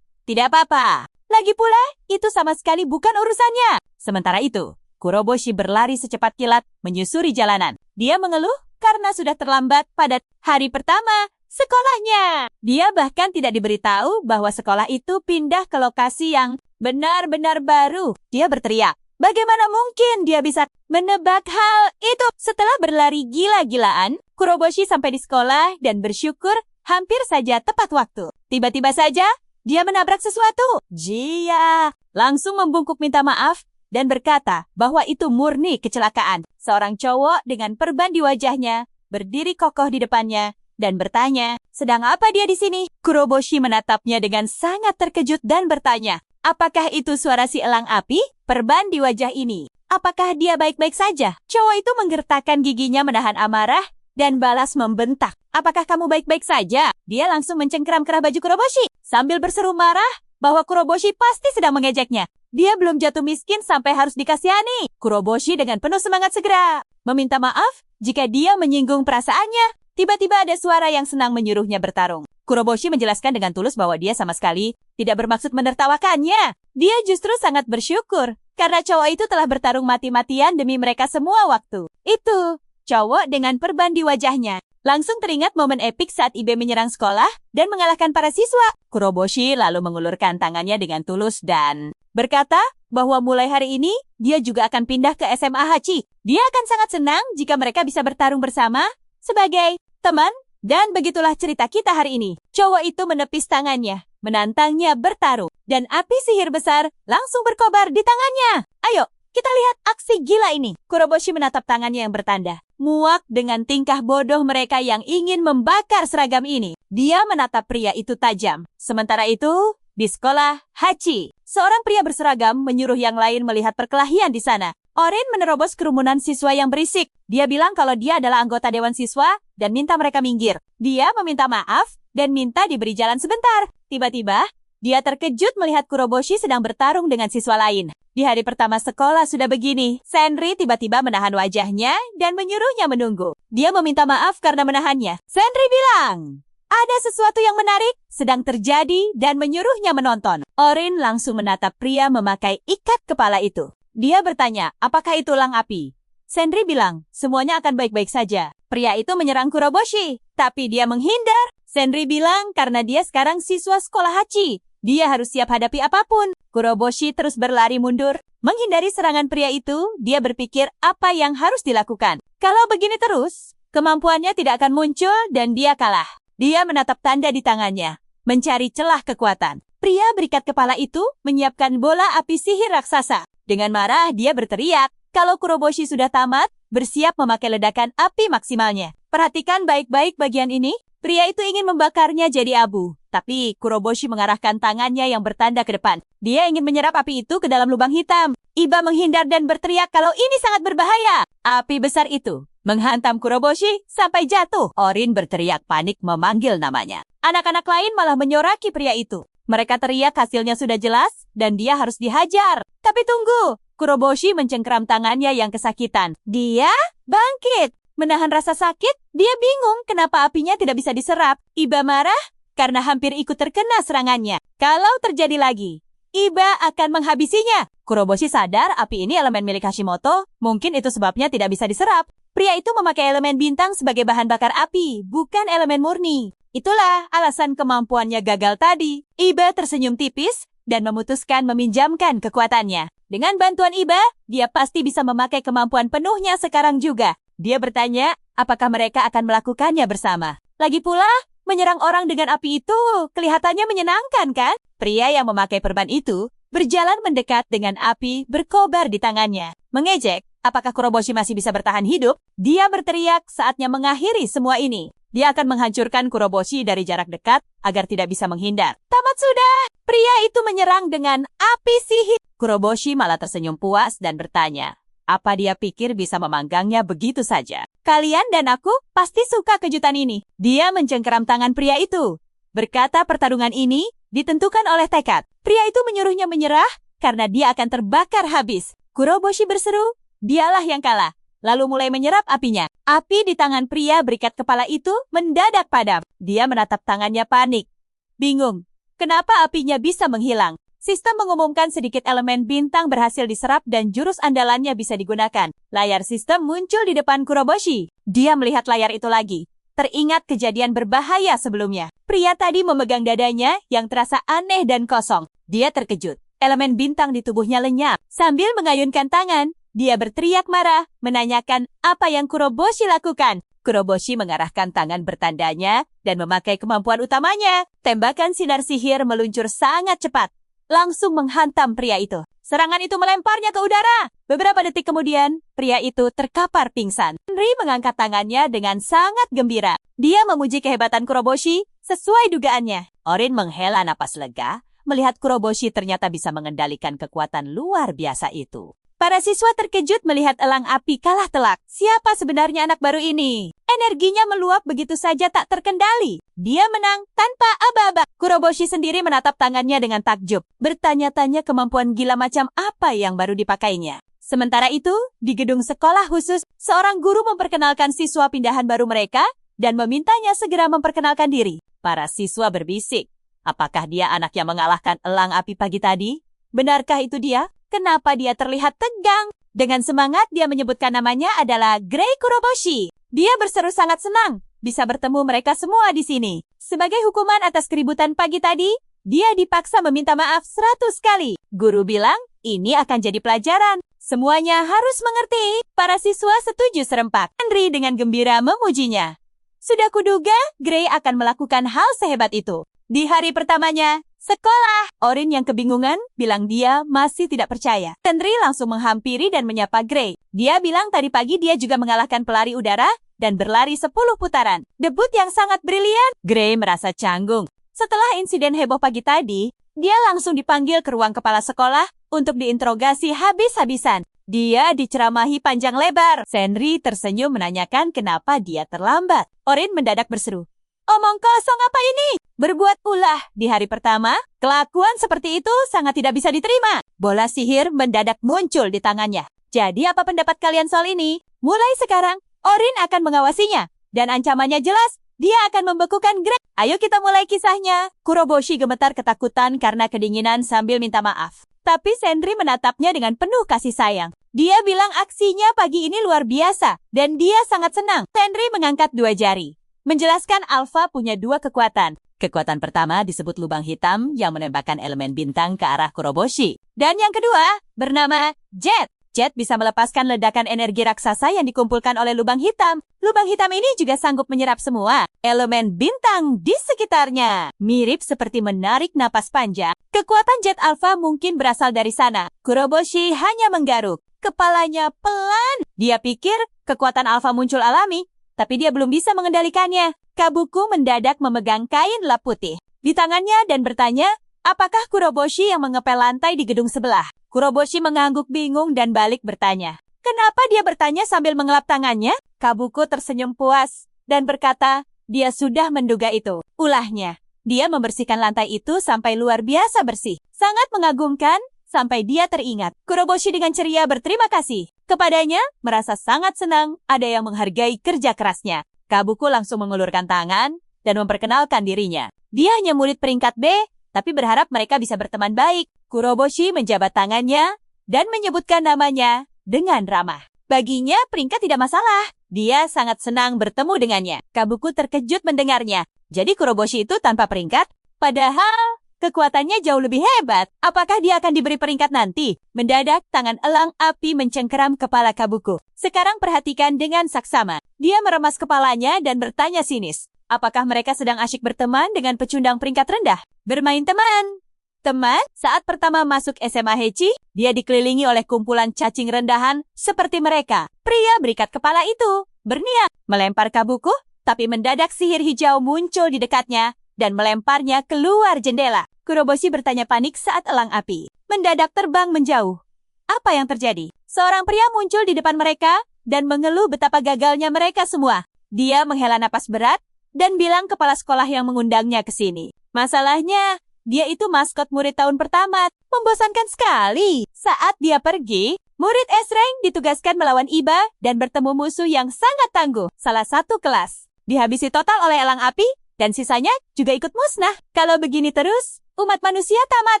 tidak apa-apa. Lagi pula, itu sama sekali bukan urusannya. Sementara itu, Kuroboshi berlari secepat kilat menyusuri jalanan. Dia mengeluh karena sudah terlambat pada hari pertama sekolahnya. Dia bahkan tidak diberitahu bahwa sekolah itu pindah ke lokasi yang benar-benar baru. Dia berteriak, bagaimana mungkin dia bisa menebak hal itu? Setelah berlari gila-gilaan, Kuroboshi sampai di sekolah dan bersyukur hampir saja tepat waktu. Tiba-tiba saja, dia menabrak sesuatu. Dia langsung membungkuk minta maaf dan berkata bahwa itu murni kecelakaan. Seorang cowok dengan perban di wajahnya berdiri kokoh di depannya dan bertanya, sedang apa dia di sini? Kuroboshi menatapnya dengan sangat terkejut dan bertanya, apakah itu suara si elang api? Perban di wajah ini. Apakah dia baik-baik saja? Cowok itu menggertakkan giginya menahan amarah dan balas membentak. Apakah kamu baik-baik saja? Dia langsung mencengkeram kerah baju Kuroboshi sambil berseru marah bahwa Kuroboshi pasti sedang mengejeknya. Dia belum jatuh miskin sampai harus dikasihani. Kuroboshi dengan penuh semangat segera meminta maaf jika dia menyinggung perasaannya. Tiba-tiba ada suara yang senang menyuruhnya bertarung. Kuroboshi menjelaskan dengan tulus bahwa dia sama sekali tidak bermaksud menertawakannya. Dia justru sangat bersyukur karena cowok itu telah bertarung mati-matian demi mereka semua waktu. Itu cowok dengan perban di wajahnya. Langsung teringat momen epik saat Ibe menyerang sekolah dan mengalahkan para siswa. Kuroboshi lalu mengulurkan tangannya dengan tulus dan berkata bahwa mulai hari ini dia juga akan pindah ke SMA Hachi. Dia akan sangat senang jika mereka bisa bertarung bersama sebagai teman. Dan begitulah cerita kita hari ini. Cowok itu menepis tangannya, menantangnya bertarung. Dan api sihir besar langsung berkobar di tangannya. Ayo, kita lihat aksi gila ini. Kuroboshi menatap tangannya yang bertanda. Muak dengan tingkah bodoh mereka yang ingin membakar seragam ini. Dia menatap pria itu tajam. Sementara itu, di sekolah Hachi, seorang pria berseragam menyuruh yang lain melihat perkelahian di sana. Orin menerobos kerumunan siswa yang berisik. Dia bilang kalau dia adalah anggota dewan siswa dan minta mereka minggir. Dia meminta maaf dan minta diberi jalan sebentar. Tiba-tiba, dia terkejut melihat Kuroboshi sedang bertarung dengan siswa lain. Di hari pertama sekolah sudah begini. Senri tiba-tiba menahan wajahnya dan menyuruhnya menunggu. Dia meminta maaf karena menahannya. Senri bilang, ada sesuatu yang menarik sedang terjadi dan menyuruhnya menonton. Orin langsung menatap pria memakai ikat kepala itu. Dia bertanya, apakah itu elang api? Senri bilang, semuanya akan baik-baik saja. Pria itu menyerang Kuroboshi, tapi dia menghindar. Senri bilang karena dia sekarang siswa sekolah Hachi. Dia harus siap hadapi apapun. Kuroboshi terus berlari mundur. Menghindari serangan pria itu, dia berpikir apa yang harus dilakukan. Kalau begini terus, kemampuannya tidak akan muncul dan dia kalah. Dia menatap tanda di tangannya, mencari celah kekuatan. Pria berikat kepala itu menyiapkan bola api sihir raksasa. Dengan marah, dia berteriak. Kalau Kuroboshi sudah tamat, bersiap memakai ledakan api maksimalnya. Perhatikan baik-baik bagian ini. Pria itu ingin membakarnya jadi abu. Tapi Kuroboshi mengarahkan tangannya yang bertanda ke depan. Dia ingin menyerap api itu ke dalam lubang hitam. Iba menghindar dan berteriak kalau ini sangat berbahaya. Api besar itu menghantam Kuroboshi sampai jatuh. Orin berteriak panik memanggil namanya. Anak-anak lain malah menyoraki pria itu. Mereka teriak hasilnya sudah jelas dan dia harus dihajar. Tapi tunggu, Kuroboshi mencengkeram tangannya yang kesakitan. Dia bangkit. Menahan rasa sakit, dia bingung kenapa apinya tidak bisa diserap. Iba marah karena hampir ikut terkena serangannya. Kalau terjadi lagi, Iba akan menghabisinya. Kuroboshi sadar api ini elemen milik Hashimoto, mungkin itu sebabnya tidak bisa diserap. Pria itu memakai elemen bintang sebagai bahan bakar api, bukan elemen murni. Itulah alasan kemampuannya gagal tadi. Iba tersenyum tipis dan memutuskan meminjamkan kekuatannya. Dengan bantuan Iba, dia pasti bisa memakai kemampuan penuhnya sekarang juga. Dia bertanya, apakah mereka akan melakukannya bersama. Lagi pula, menyerang orang dengan api itu kelihatannya menyenangkan, kan? Pria yang memakai perban itu berjalan mendekat dengan api berkobar di tangannya. Mengejek, apakah Kuroboshi masih bisa bertahan hidup? Dia berteriak saatnya mengakhiri semua ini. Dia akan menghancurkan Kuroboshi dari jarak dekat agar tidak bisa menghindar. Tamat sudah! Pria itu menyerang dengan api sihir. Kuroboshi malah tersenyum puas dan bertanya, apa dia pikir bisa memanggangnya begitu saja? Kalian dan aku pasti suka kejutan ini. Dia mencengkeram tangan pria itu. Berkata pertarungan ini ditentukan oleh tekad. Pria itu menyuruhnya menyerah karena dia akan terbakar habis. Kuroboshi berseru, dialah yang kalah. Lalu mulai menyerap apinya. Api di tangan pria berikat kepala itu mendadak padam. Dia menatap tangannya panik. Bingung, kenapa apinya bisa menghilang? Sistem mengumumkan sedikit elemen bintang berhasil diserap dan jurus andalannya bisa digunakan. Layar sistem muncul di depan Kuroboshi. Dia melihat layar itu lagi. Teringat kejadian berbahaya sebelumnya. Pria tadi memegang dadanya yang terasa aneh dan kosong. Dia terkejut. Elemen bintang di tubuhnya lenyap. Sambil mengayunkan tangan, dia berteriak marah, menanyakan apa yang Kuroboshi lakukan. Kuroboshi mengarahkan tangan bertandanya dan memakai kemampuan utamanya. Tembakan sinar sihir meluncur sangat cepat. Langsung menghantam pria itu. Serangan itu melemparnya ke udara. Beberapa detik kemudian, pria itu terkapar pingsan. Henry mengangkat tangannya dengan sangat gembira. Dia memuji kehebatan Kuroboshi sesuai dugaannya. Orin menghela napas lega, melihat Kuroboshi ternyata bisa mengendalikan kekuatan luar biasa itu. Para siswa terkejut melihat elang api kalah telak. Siapa sebenarnya anak baru ini? Energinya meluap begitu saja tak terkendali. Dia menang tanpa aba-aba. Kuroboshi sendiri menatap tangannya dengan takjub. Bertanya-tanya kemampuan gila macam apa yang baru dipakainya. Sementara itu, di gedung sekolah khusus, seorang guru memperkenalkan siswa pindahan baru mereka dan memintanya segera memperkenalkan diri. Para siswa berbisik. Apakah dia anak yang mengalahkan elang api pagi tadi? Benarkah itu dia? Kenapa dia terlihat tegang? Dengan semangat, dia menyebutkan namanya adalah Grey Kuroboshi. Dia berseru sangat senang bisa bertemu mereka semua di sini. Sebagai hukuman atas keributan pagi tadi, dia dipaksa meminta maaf 100 kali. Guru bilang, ini akan jadi pelajaran. Semuanya harus mengerti. Para siswa setuju serempak. Henry dengan gembira memujinya. Sudah kuduga, Grey akan melakukan hal sehebat itu. Di hari pertamanya, sekolah. Orin yang kebingungan bilang dia masih tidak percaya. Henry langsung menghampiri dan menyapa Grey. Dia bilang tadi pagi dia juga mengalahkan pelari udara dan berlari 10 putaran. Debut yang sangat brilian. Grey merasa canggung. Setelah insiden heboh pagi tadi, dia langsung dipanggil ke ruang kepala sekolah untuk diinterogasi habis-habisan. Dia diceramahi panjang lebar. Henry tersenyum menanyakan kenapa dia terlambat. Orin mendadak berseru, "Omong kosong apa ini? Berbuat ulah di hari pertama, kelakuan seperti itu sangat tidak bisa diterima." Bola sihir mendadak muncul di tangannya. Jadi apa pendapat kalian soal ini? Mulai sekarang, Orin akan mengawasinya. Dan ancamannya jelas, dia akan membekukan Grey. Ayo kita mulai kisahnya. Kuroboshi gemetar ketakutan karena kedinginan sambil minta maaf. Tapi Henry menatapnya dengan penuh kasih sayang. Dia bilang aksinya pagi ini luar biasa, dan dia sangat senang. Henry mengangkat 2 jari. Menjelaskan Alpha punya 2 kekuatan. Kekuatan pertama disebut lubang hitam yang menembakkan elemen bintang ke arah Kuroboshi. Dan yang kedua bernama Jet. Jet bisa melepaskan ledakan energi raksasa yang dikumpulkan oleh lubang hitam. Lubang hitam ini juga sanggup menyerap semua elemen bintang di sekitarnya. Mirip seperti menarik napas panjang. Kekuatan Jet Alpha mungkin berasal dari sana. Kuroboshi hanya menggaruk. Kepalanya pelan. Dia pikir kekuatan Alpha muncul alami, tapi dia belum bisa mengendalikannya. Kabuku mendadak memegang kain lap putih di tangannya dan bertanya, apakah Kuroboshi yang mengepel lantai di gedung sebelah? Kuroboshi mengangguk bingung dan balik bertanya. Kenapa dia bertanya sambil mengelap tangannya? Kabuku tersenyum puas dan berkata, dia sudah menduga itu. Ulahnya, dia membersihkan lantai itu sampai luar biasa bersih. Sangat mengagumkan sampai dia teringat. Kuroboshi dengan ceria berterima kasih kepadanya, merasa sangat senang ada yang menghargai kerja kerasnya. Kabuku langsung mengulurkan tangan dan memperkenalkan dirinya. Dia hanya murid peringkat B, tapi berharap mereka bisa berteman baik. Kuroboshi menjabat tangannya dan menyebutkan namanya dengan ramah. Baginya peringkat tidak masalah. Dia sangat senang bertemu dengannya. Kabuku terkejut mendengarnya. Jadi Kuroboshi itu tanpa peringkat? Padahal kekuatannya jauh lebih hebat. Apakah dia akan diberi peringkat nanti? Mendadak tangan elang api mencengkeram kepala Kabuku. Sekarang perhatikan dengan saksama. Dia meremas kepalanya dan bertanya sinis. Apakah mereka sedang asyik berteman dengan pecundang peringkat rendah? Bermain teman. Teman, saat pertama masuk SMA Heichi, dia dikelilingi oleh kumpulan cacing rendahan seperti mereka. Pria berikat kepala itu berniat melempar Kabuku, tapi mendadak sihir hijau muncul di dekatnya dan melemparnya keluar jendela. Kuroboshi bertanya panik saat elang api mendadak terbang menjauh. Apa yang terjadi? Seorang pria muncul di depan mereka dan mengeluh betapa gagalnya mereka semua. Dia menghela napas berat dan bilang kepala sekolah yang mengundangnya ke sini. Masalahnya, dia itu maskot murid tahun pertama. Membosankan sekali. Saat dia pergi, murid S-Rank ditugaskan melawan Iba dan bertemu musuh yang sangat tangguh. Salah satu kelas dihabisi total oleh elang api dan sisanya juga ikut musnah. Kalau begini terus, umat manusia tamat.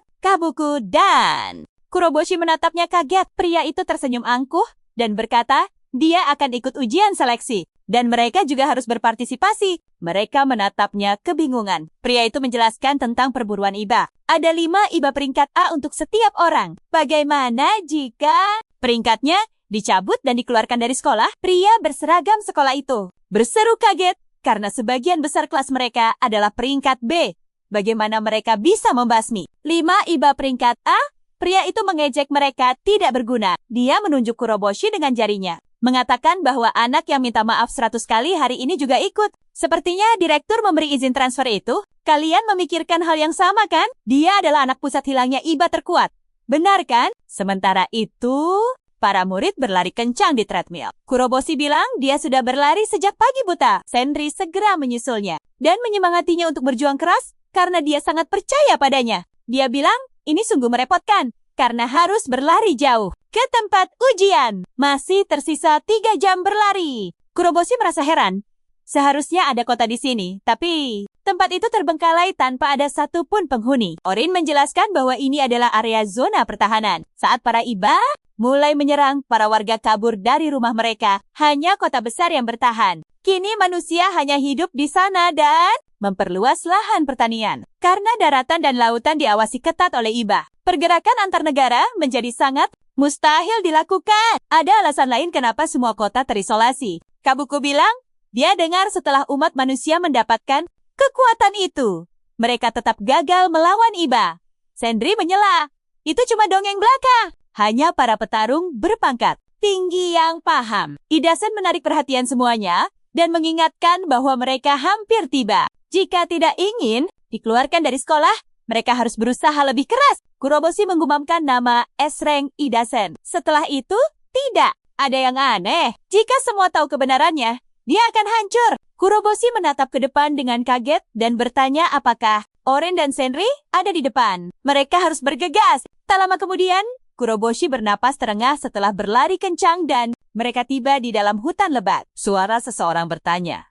Kabuku dan Kuroboshi menatapnya kaget. Pria itu tersenyum angkuh dan berkata, dia akan ikut ujian seleksi. Dan mereka juga harus berpartisipasi. Mereka menatapnya kebingungan. Pria itu menjelaskan tentang perburuan Iba. Ada 5 Iba peringkat A untuk setiap orang. Bagaimana jika peringkatnya dicabut dan dikeluarkan dari sekolah? Pria berseragam sekolah itu berseru kaget karena sebagian besar kelas mereka adalah peringkat B. Bagaimana mereka bisa membasmi 5 Iba peringkat A? Pria itu mengejek mereka tidak berguna. Dia menunjuk Kuroboshi dengan jarinya. Mengatakan bahwa anak yang minta maaf 100 kali hari ini juga ikut. Sepertinya direktur memberi izin transfer itu. Kalian memikirkan hal yang sama kan? Dia adalah anak pusat hilangnya Iba terkuat. Benar kan? Sementara itu, para murid berlari kencang di treadmill. Kuroboshi bilang dia sudah berlari sejak pagi buta. Henry segera menyusulnya dan menyemangatinya untuk berjuang keras karena dia sangat percaya padanya. Dia bilang, ini sungguh merepotkan karena harus berlari jauh ke tempat ujian. Masih tersisa 3 jam berlari. Kuroboshi merasa heran. Seharusnya ada kota di sini, tapi tempat itu terbengkalai tanpa ada satupun penghuni. Orin menjelaskan bahwa ini adalah area zona pertahanan. Saat para Iba mulai menyerang para warga kabur dari rumah mereka. Hanya kota besar yang bertahan. Kini manusia hanya hidup di sana dan memperluas lahan pertanian. Karena daratan dan lautan diawasi ketat oleh IBA, pergerakan antar negara menjadi sangat mustahil dilakukan. Ada alasan lain kenapa semua kota terisolasi. Kabuku bilang, dia dengar setelah umat manusia mendapatkan kekuatan itu, mereka tetap gagal melawan IBA. Sentry menyela, itu cuma dongeng belaka. Hanya para petarung berpangkat tinggi yang paham. Idasen menarik perhatian semuanya dan mengingatkan bahwa mereka hampir tiba. Jika tidak ingin dikeluarkan dari sekolah, mereka harus berusaha lebih keras. Kuroboshi menggumamkan nama S-Rank Idasen. Setelah itu, tidak ada yang aneh. Jika semua tahu kebenarannya, dia akan hancur. Kuroboshi menatap ke depan dengan kaget dan bertanya apakah Oren dan Sentry ada di depan. Mereka harus bergegas. Tak lama kemudian, Kuroboshi bernapas terengah setelah berlari kencang dan mereka tiba di dalam hutan lebat. Suara seseorang bertanya,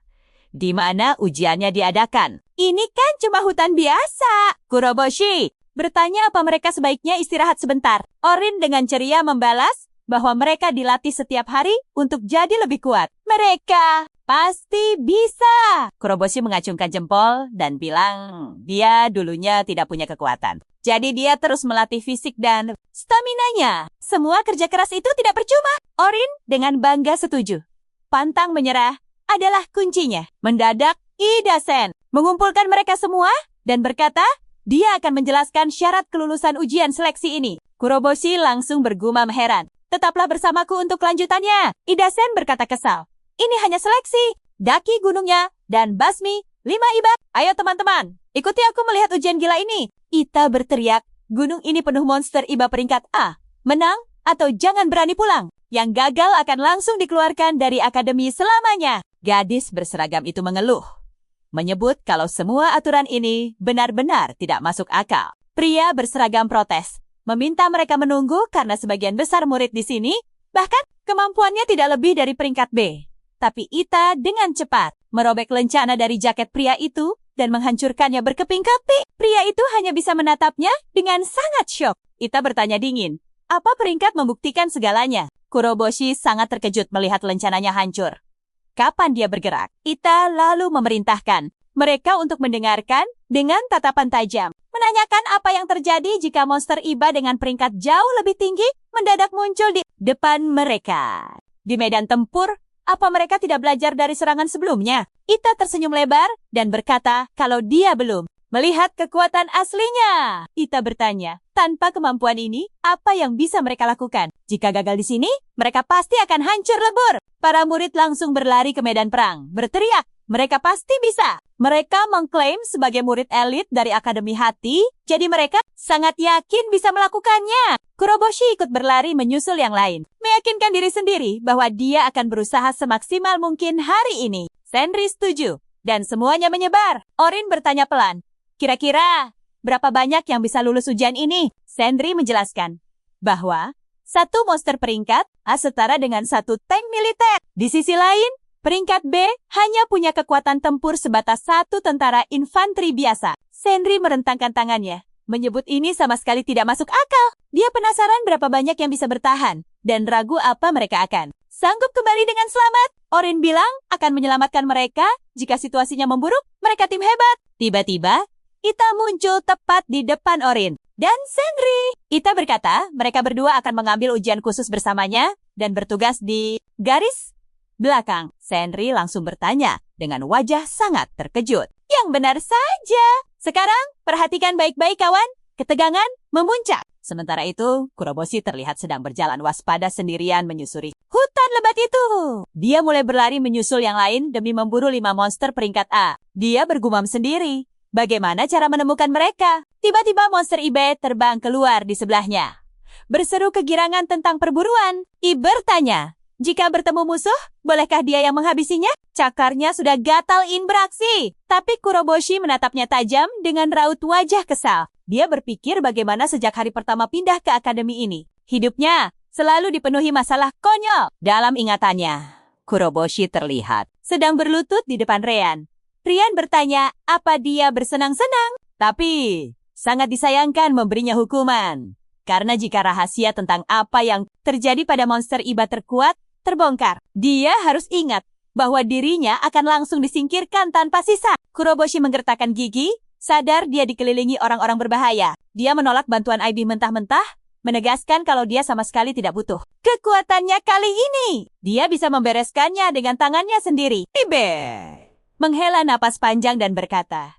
di mana ujiannya diadakan? Ini kan cuma hutan biasa. Kuroboshi bertanya apa mereka sebaiknya istirahat sebentar. Orin dengan ceria membalas bahwa mereka dilatih setiap hari untuk jadi lebih kuat. Mereka pasti bisa. Kuroboshi mengacungkan jempol dan bilang dia dulunya tidak punya kekuatan. Jadi dia terus melatih fisik dan staminanya. Semua kerja keras itu tidak percuma. Orin dengan bangga setuju. Pantang menyerah adalah kuncinya. Mendadak, Idasen mengumpulkan mereka semua dan berkata, dia akan menjelaskan syarat kelulusan ujian seleksi ini. Kuroboshi langsung bergumam heran. Tetaplah bersamaku untuk kelanjutannya. Idasen berkata kesal. Ini hanya seleksi. Daki gunungnya dan basmi 5 IBA. Ayo teman-teman, ikuti aku melihat ujian gila ini. Ita berteriak, gunung ini penuh monster IBA peringkat A. Menang atau jangan berani pulang. Yang gagal akan langsung dikeluarkan dari akademi selamanya. Gadis berseragam itu mengeluh, menyebut kalau semua aturan ini benar-benar tidak masuk akal. Pria berseragam protes, meminta mereka menunggu karena sebagian besar murid di sini, bahkan kemampuannya tidak lebih dari peringkat B. Tapi Ita dengan cepat merobek lencana dari jaket pria itu dan menghancurkannya berkeping-keping. Pria itu hanya bisa menatapnya dengan sangat syok. Ita bertanya dingin, apa peringkat membuktikan segalanya? Kuroboshi sangat terkejut melihat lencananya hancur. Kapan dia bergerak? Ita lalu memerintahkan mereka untuk mendengarkan dengan tatapan tajam. Menanyakan apa yang terjadi jika monster IBA dengan peringkat jauh lebih tinggi mendadak muncul di depan mereka. Di medan tempur, apa mereka tidak belajar dari serangan sebelumnya? Ita tersenyum lebar dan berkata kalau dia belum melihat kekuatan aslinya. Ita bertanya, tanpa kemampuan ini, apa yang bisa mereka lakukan? Jika gagal di sini, mereka pasti akan hancur lebur. Para murid langsung berlari ke medan perang, berteriak, mereka pasti bisa. Mereka mengklaim sebagai murid elit dari Akademi Hati, jadi mereka sangat yakin bisa melakukannya. Kuroboshi ikut berlari menyusul yang lain, meyakinkan diri sendiri bahwa dia akan berusaha semaksimal mungkin hari ini. Sentry setuju, dan semuanya menyebar. Orin bertanya pelan, kira-kira berapa banyak yang bisa lulus ujian ini? Sentry menjelaskan bahwa satu monster peringkat A setara dengan satu tank militer. Di sisi lain, peringkat B hanya punya kekuatan tempur sebatas satu tentara infanteri biasa. Sentry merentangkan tangannya, menyebut ini sama sekali tidak masuk akal. Dia penasaran berapa banyak yang bisa bertahan, dan ragu apa mereka akan sanggup kembali dengan selamat. Orin bilang akan menyelamatkan mereka jika situasinya memburuk. Mereka tim hebat. Tiba-tiba, Ita muncul tepat di depan Orin dan Sentry. Ita berkata mereka berdua akan mengambil ujian khusus bersamanya dan bertugas di garis belakang. Sentry langsung bertanya dengan wajah sangat terkejut. Yang benar saja. Sekarang, perhatikan baik-baik kawan. Ketegangan memuncak. Sementara itu, Kuroboshi terlihat sedang berjalan waspada sendirian menyusuri hutan lebat itu. Dia mulai berlari menyusul yang lain demi memburu 5 monster peringkat A. Dia bergumam sendiri. Bagaimana cara menemukan mereka? Tiba-tiba monster Ibe terbang keluar di sebelahnya. Berseru kegirangan tentang perburuan. I bertanya, jika bertemu musuh, bolehkah dia yang menghabisinya? Cakarnya sudah gatal beraksi. Tapi Kuroboshi menatapnya tajam dengan raut wajah kesal. Dia berpikir bagaimana sejak hari pertama pindah ke akademi ini. Hidupnya selalu dipenuhi masalah konyol. Dalam ingatannya, Kuroboshi terlihat sedang berlutut di depan Rian. Rian bertanya apa dia bersenang-senang, tapi sangat disayangkan memberinya hukuman. Karena jika rahasia tentang apa yang terjadi pada monster Iba terkuat terbongkar, dia harus ingat bahwa dirinya akan langsung disingkirkan tanpa sisa. Kuroboshi menggertakkan gigi, sadar dia dikelilingi orang-orang berbahaya. Dia menolak bantuan Aibi mentah-mentah, menegaskan kalau dia sama sekali tidak butuh kekuatannya kali ini. Dia bisa membereskannya dengan tangannya sendiri. Ibe menghela napas panjang dan berkata,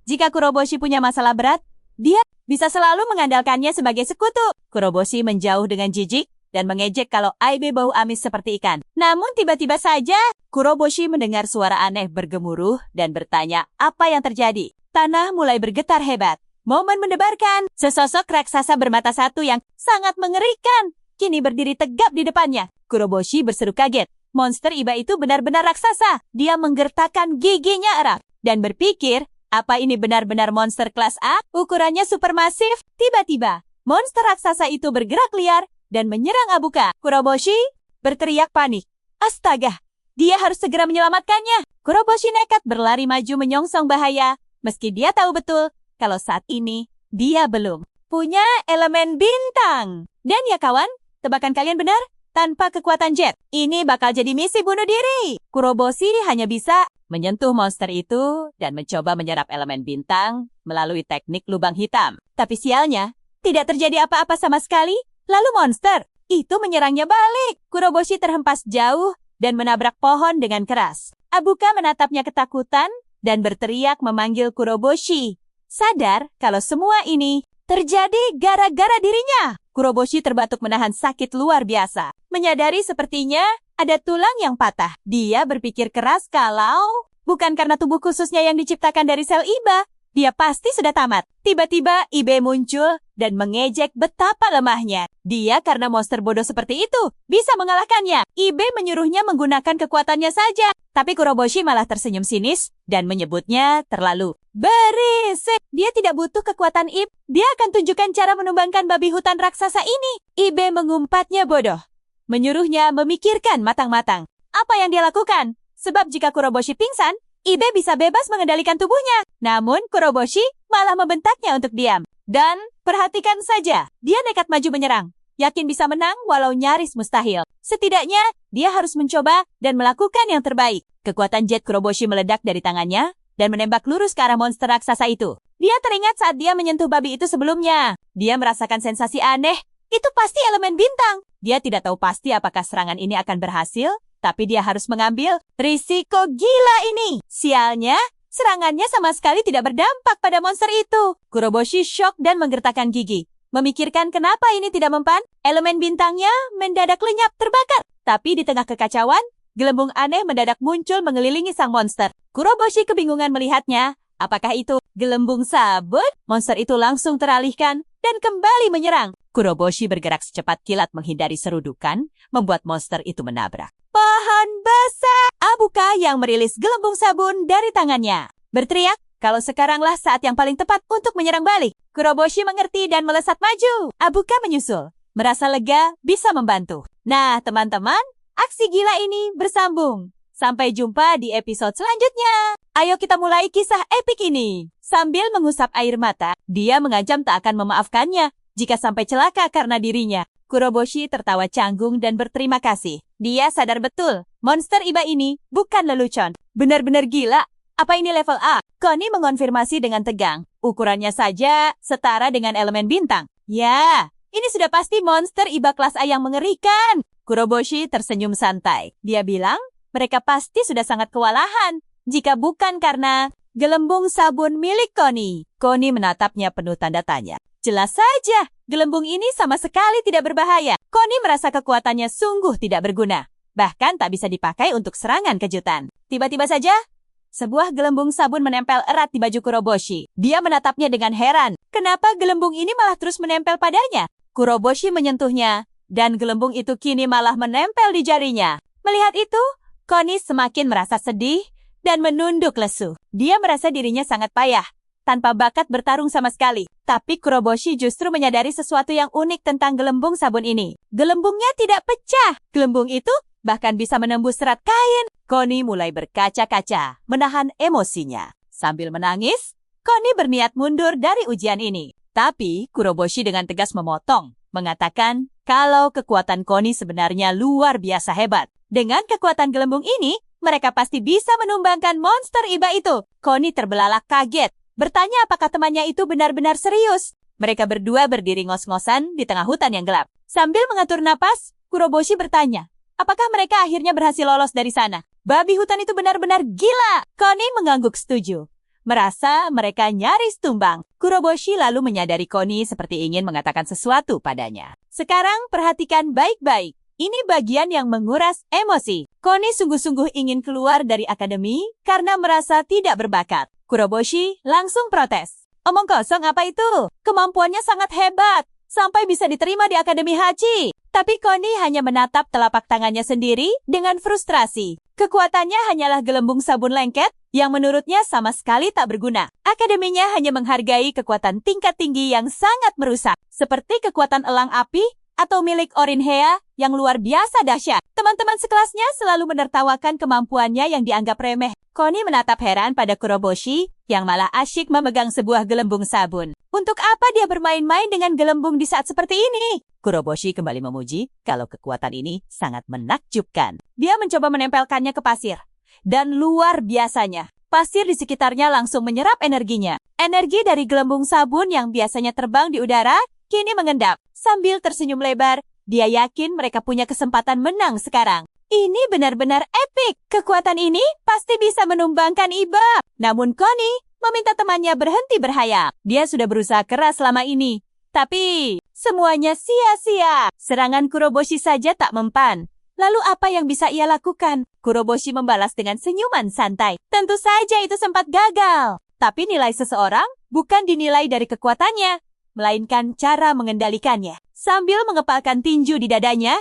jika Kuroboshi punya masalah berat, dia bisa selalu mengandalkannya sebagai sekutu. Kuroboshi menjauh dengan jijik dan mengejek kalau Aibe bau amis seperti ikan. Namun tiba-tiba saja, Kuroboshi mendengar suara aneh bergemuruh dan bertanya apa yang terjadi. Tanah mulai bergetar hebat. Momen mendebarkan. Sesosok raksasa bermata satu yang sangat mengerikan kini berdiri tegap di depannya. Kuroboshi berseru kaget. Monster Iba itu benar-benar raksasa. Dia menggertakkan giginya erat dan berpikir, apa ini benar-benar monster kelas A? Ukurannya supermasif. Tiba-tiba, monster raksasa itu bergerak liar dan menyerang Abuka. Kuroboshi berteriak panik. Astaga, dia harus segera menyelamatkannya. Kuroboshi nekat berlari maju menyongsong bahaya, meski dia tahu betul kalau saat ini dia belum punya elemen bintang. Dan ya kawan, tebakan kalian benar? Tanpa kekuatan jet, ini bakal jadi misi bunuh diri. Kuroboshi hanya bisa menyentuh monster itu dan mencoba menyerap elemen bintang melalui teknik lubang hitam. Tapi sialnya, tidak terjadi apa-apa sama sekali. Lalu monster itu menyerangnya balik. Kuroboshi terhempas jauh dan menabrak pohon dengan keras. Abuka menatapnya ketakutan dan berteriak memanggil Kuroboshi. Sadar kalau semua ini terjadi gara-gara dirinya. Kuroboshi terbatuk menahan sakit luar biasa. Menyadari sepertinya ada tulang yang patah. Dia berpikir keras kalau bukan karena tubuh khususnya yang diciptakan dari sel Iba, dia pasti sudah tamat. Tiba-tiba Ibe muncul dan mengejek betapa lemahnya. Dia karena monster bodoh seperti itu bisa mengalahkannya. Ibe menyuruhnya menggunakan kekuatannya saja. Tapi Kuroboshi malah tersenyum sinis dan menyebutnya terlalu berisik. Dia tidak butuh kekuatan Ib. Dia akan tunjukkan cara menumbangkan babi hutan raksasa ini. Ibe mengumpatnya bodoh. Menyuruhnya memikirkan matang-matang apa yang dia lakukan. Sebab jika Kuroboshi pingsan, Ibe bisa bebas mengendalikan tubuhnya. Namun Kuroboshi malah membentaknya untuk diam. Dan perhatikan saja, dia nekat maju menyerang. Yakin bisa menang walau nyaris mustahil. Setidaknya, dia harus mencoba dan melakukan yang terbaik. Kekuatan jet Kuroboshi meledak dari tangannya dan menembak lurus ke arah monster raksasa itu. Dia teringat saat dia menyentuh babi itu sebelumnya. Dia merasakan sensasi aneh. Itu pasti elemen bintang. Dia tidak tahu pasti apakah serangan ini akan berhasil, tapi dia harus mengambil risiko gila ini. Sialnya, serangannya sama sekali tidak berdampak pada monster itu. Kuroboshi syok dan menggertakkan gigi. Memikirkan kenapa ini tidak mempan, elemen bintangnya mendadak lenyap terbakar. Tapi di tengah kekacauan, gelembung aneh mendadak muncul mengelilingi sang monster. Kuroboshi kebingungan melihatnya. Apakah itu gelembung sabun? Monster itu langsung teralihkan dan kembali menyerang. Kuroboshi bergerak secepat kilat menghindari serudukan, membuat monster itu menabrak pohon besar. Abuka yang merilis gelembung sabun dari tangannya berteriak kalau sekaranglah saat yang paling tepat untuk menyerang balik. Kuroboshi mengerti dan melesat maju. Abuka menyusul, merasa lega bisa membantu. Nah, teman-teman, aksi gila ini bersambung. Sampai jumpa di episode selanjutnya. Ayo kita mulai kisah epik ini. Sambil mengusap air mata, dia mengancam tak akan memaafkannya jika sampai celaka karena dirinya. Kuroboshi tertawa canggung dan berterima kasih. Dia sadar betul, monster Iba ini bukan lelucon. Benar-benar gila. Apa ini level A? Connie mengonfirmasi dengan tegang. Ukurannya saja setara dengan elemen bintang. Ya, ini sudah pasti monster Iba kelas A yang mengerikan. Kuroboshi tersenyum santai. Dia bilang, mereka pasti sudah sangat kewalahan. Jika bukan karena gelembung sabun milik Connie. Connie menatapnya penuh tanda tanya. Jelas saja, gelembung ini sama sekali tidak berbahaya. Connie merasa kekuatannya sungguh tidak berguna. Bahkan tak bisa dipakai untuk serangan kejutan. Tiba-tiba saja, sebuah gelembung sabun menempel erat di baju Kuroboshi. Dia menatapnya dengan heran. Kenapa gelembung ini malah terus menempel padanya? Kuroboshi menyentuhnya, dan gelembung itu kini malah menempel di jarinya. Melihat itu, Connie semakin merasa sedih dan menunduk lesu. Dia merasa dirinya sangat payah, tanpa bakat bertarung sama sekali. Tapi Kuroboshi justru menyadari sesuatu yang unik tentang gelembung sabun ini. Gelembungnya tidak pecah. Gelembung itu bahkan bisa menembus serat kain. Connie mulai berkaca-kaca, menahan emosinya. Sambil menangis, Connie berniat mundur dari ujian ini. Tapi Kuroboshi dengan tegas memotong, mengatakan kalau kekuatan Connie sebenarnya luar biasa hebat. Dengan kekuatan gelembung ini, mereka pasti bisa menumbangkan monster iba itu. Connie terbelalak kaget, bertanya apakah temannya itu benar-benar serius. Mereka berdua berdiri ngos-ngosan di tengah hutan yang gelap. Sambil mengatur napas, Kuroboshi bertanya, apakah mereka akhirnya berhasil lolos dari sana? Babi hutan itu benar-benar gila. Connie mengangguk setuju, merasa mereka nyaris tumbang. Kuroboshi lalu menyadari Connie seperti ingin mengatakan sesuatu padanya. Sekarang perhatikan baik-baik. Ini bagian yang menguras emosi. Connie sungguh-sungguh ingin keluar dari akademi karena merasa tidak berbakat. Kuroboshi langsung protes. Omong kosong apa itu? Kemampuannya sangat hebat, sampai bisa diterima di Akademi Hachi. Tapi Connie hanya menatap telapak tangannya sendiri dengan frustrasi. Kekuatannya hanyalah gelembung sabun lengket yang menurutnya sama sekali tak berguna. Akademinya hanya menghargai kekuatan tingkat tinggi yang sangat merusak, seperti kekuatan elang api atau milik Orinhea yang luar biasa dahsyat. Teman-teman sekelasnya selalu menertawakan kemampuannya yang dianggap remeh. Connie menatap heran pada Kuroboshi yang malah asyik memegang sebuah gelembung sabun. Untuk apa dia bermain-main dengan gelembung di saat seperti ini? Kuroboshi kembali memuji kalau kekuatan ini sangat menakjubkan. Dia mencoba menempelkannya ke pasir. Dan luar biasanya, pasir di sekitarnya langsung menyerap energinya. Energi dari gelembung sabun yang biasanya terbang di udara, kini mengendap. Sambil tersenyum lebar, dia yakin mereka punya kesempatan menang sekarang. Ini benar-benar epik. Kekuatan ini pasti bisa menumbangkan iba. Namun Connie meminta temannya berhenti berhayal. Dia sudah berusaha keras selama ini. Tapi semuanya sia-sia. Serangan Kuroboshi saja tak mempan. Lalu apa yang bisa ia lakukan? Kuroboshi membalas dengan senyuman santai. Tentu saja itu sempat gagal. Tapi nilai seseorang bukan dinilai dari kekuatannya, melainkan cara mengendalikannya. Sambil mengepalkan tinju di dadanya,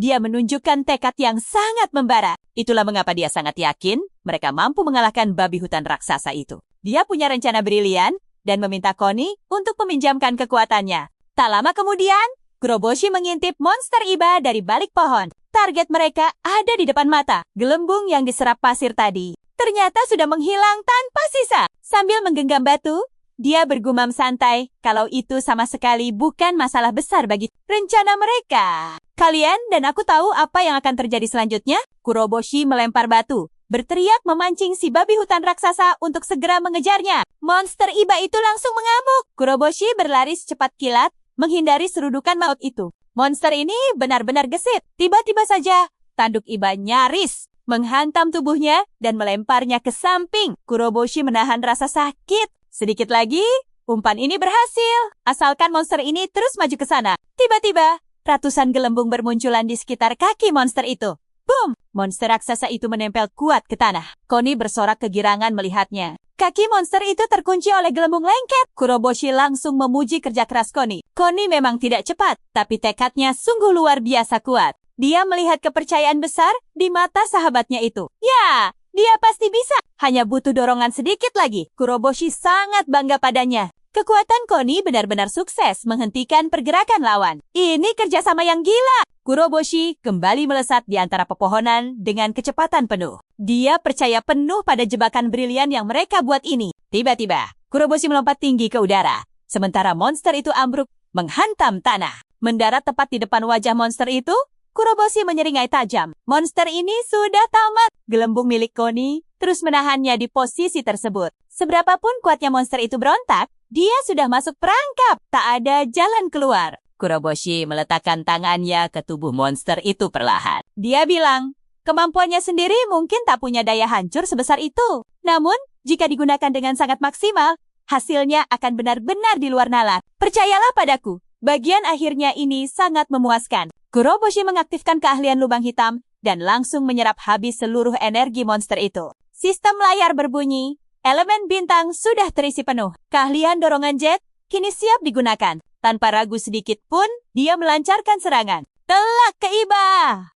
dia menunjukkan tekad yang sangat membara. Itulah mengapa dia sangat yakin mereka mampu mengalahkan babi hutan raksasa itu. Dia punya rencana brilian dan meminta Connie untuk meminjamkan kekuatannya. Tak lama kemudian, Kuroboshi mengintip monster iba dari balik pohon. Target mereka ada di depan mata. Gelembung yang diserap pasir tadi ternyata sudah menghilang tanpa sisa. Sambil menggenggam batu, dia bergumam santai kalau itu sama sekali bukan masalah besar bagi rencana mereka. Kalian dan aku tahu apa yang akan terjadi selanjutnya. Kuroboshi melempar batu, berteriak memancing si babi hutan raksasa untuk segera mengejarnya. Monster iba itu langsung mengamuk. Kuroboshi berlari secepat kilat, menghindari serudukan maut itu. Monster ini benar-benar gesit. Tiba-tiba saja, tanduk iba nyaris menghantam tubuhnya dan melemparnya ke samping. Kuroboshi menahan rasa sakit. Sedikit lagi, umpan ini berhasil. Asalkan monster ini terus maju ke sana. Tiba-tiba, ratusan gelembung bermunculan di sekitar kaki monster itu. Boom! Monster raksasa itu menempel kuat ke tanah. Connie bersorak kegirangan melihatnya. Kaki monster itu terkunci oleh gelembung lengket. Kuroboshi langsung memuji kerja keras Connie. Connie memang tidak cepat, tapi tekadnya sungguh luar biasa kuat. Dia melihat kepercayaan besar di mata sahabatnya itu. Ya, dia pasti bisa. Hanya butuh dorongan sedikit lagi. Kuroboshi sangat bangga padanya. Kekuatan Connie benar-benar sukses menghentikan pergerakan lawan. Ini kerjasama yang gila. Kuroboshi kembali melesat di antara pepohonan dengan kecepatan penuh. Dia percaya penuh pada jebakan brilian yang mereka buat ini. Tiba-tiba, Kuroboshi melompat tinggi ke udara. Sementara monster itu ambruk, menghantam tanah. Mendarat tepat di depan wajah monster itu, Kuroboshi menyeringai tajam. Monster ini sudah tamat. Gelembung milik Connie terus menahannya di posisi tersebut. Seberapapun kuatnya monster itu berontak, dia sudah masuk perangkap. Tak ada jalan keluar. Kuroboshi meletakkan tangannya ke tubuh monster itu perlahan. Dia bilang, kemampuannya sendiri mungkin tak punya daya hancur sebesar itu. Namun, jika digunakan dengan sangat maksimal, hasilnya akan benar-benar di luar nalar. Percayalah padaku, bagian akhirnya ini sangat memuaskan. Kuroboshi mengaktifkan keahlian lubang hitam dan langsung menyerap habis seluruh energi monster itu. Sistem layar berbunyi, elemen bintang sudah terisi penuh. Keahlian dorongan jet kini siap digunakan. Tanpa ragu sedikit pun, dia melancarkan serangan. Telak ke iba!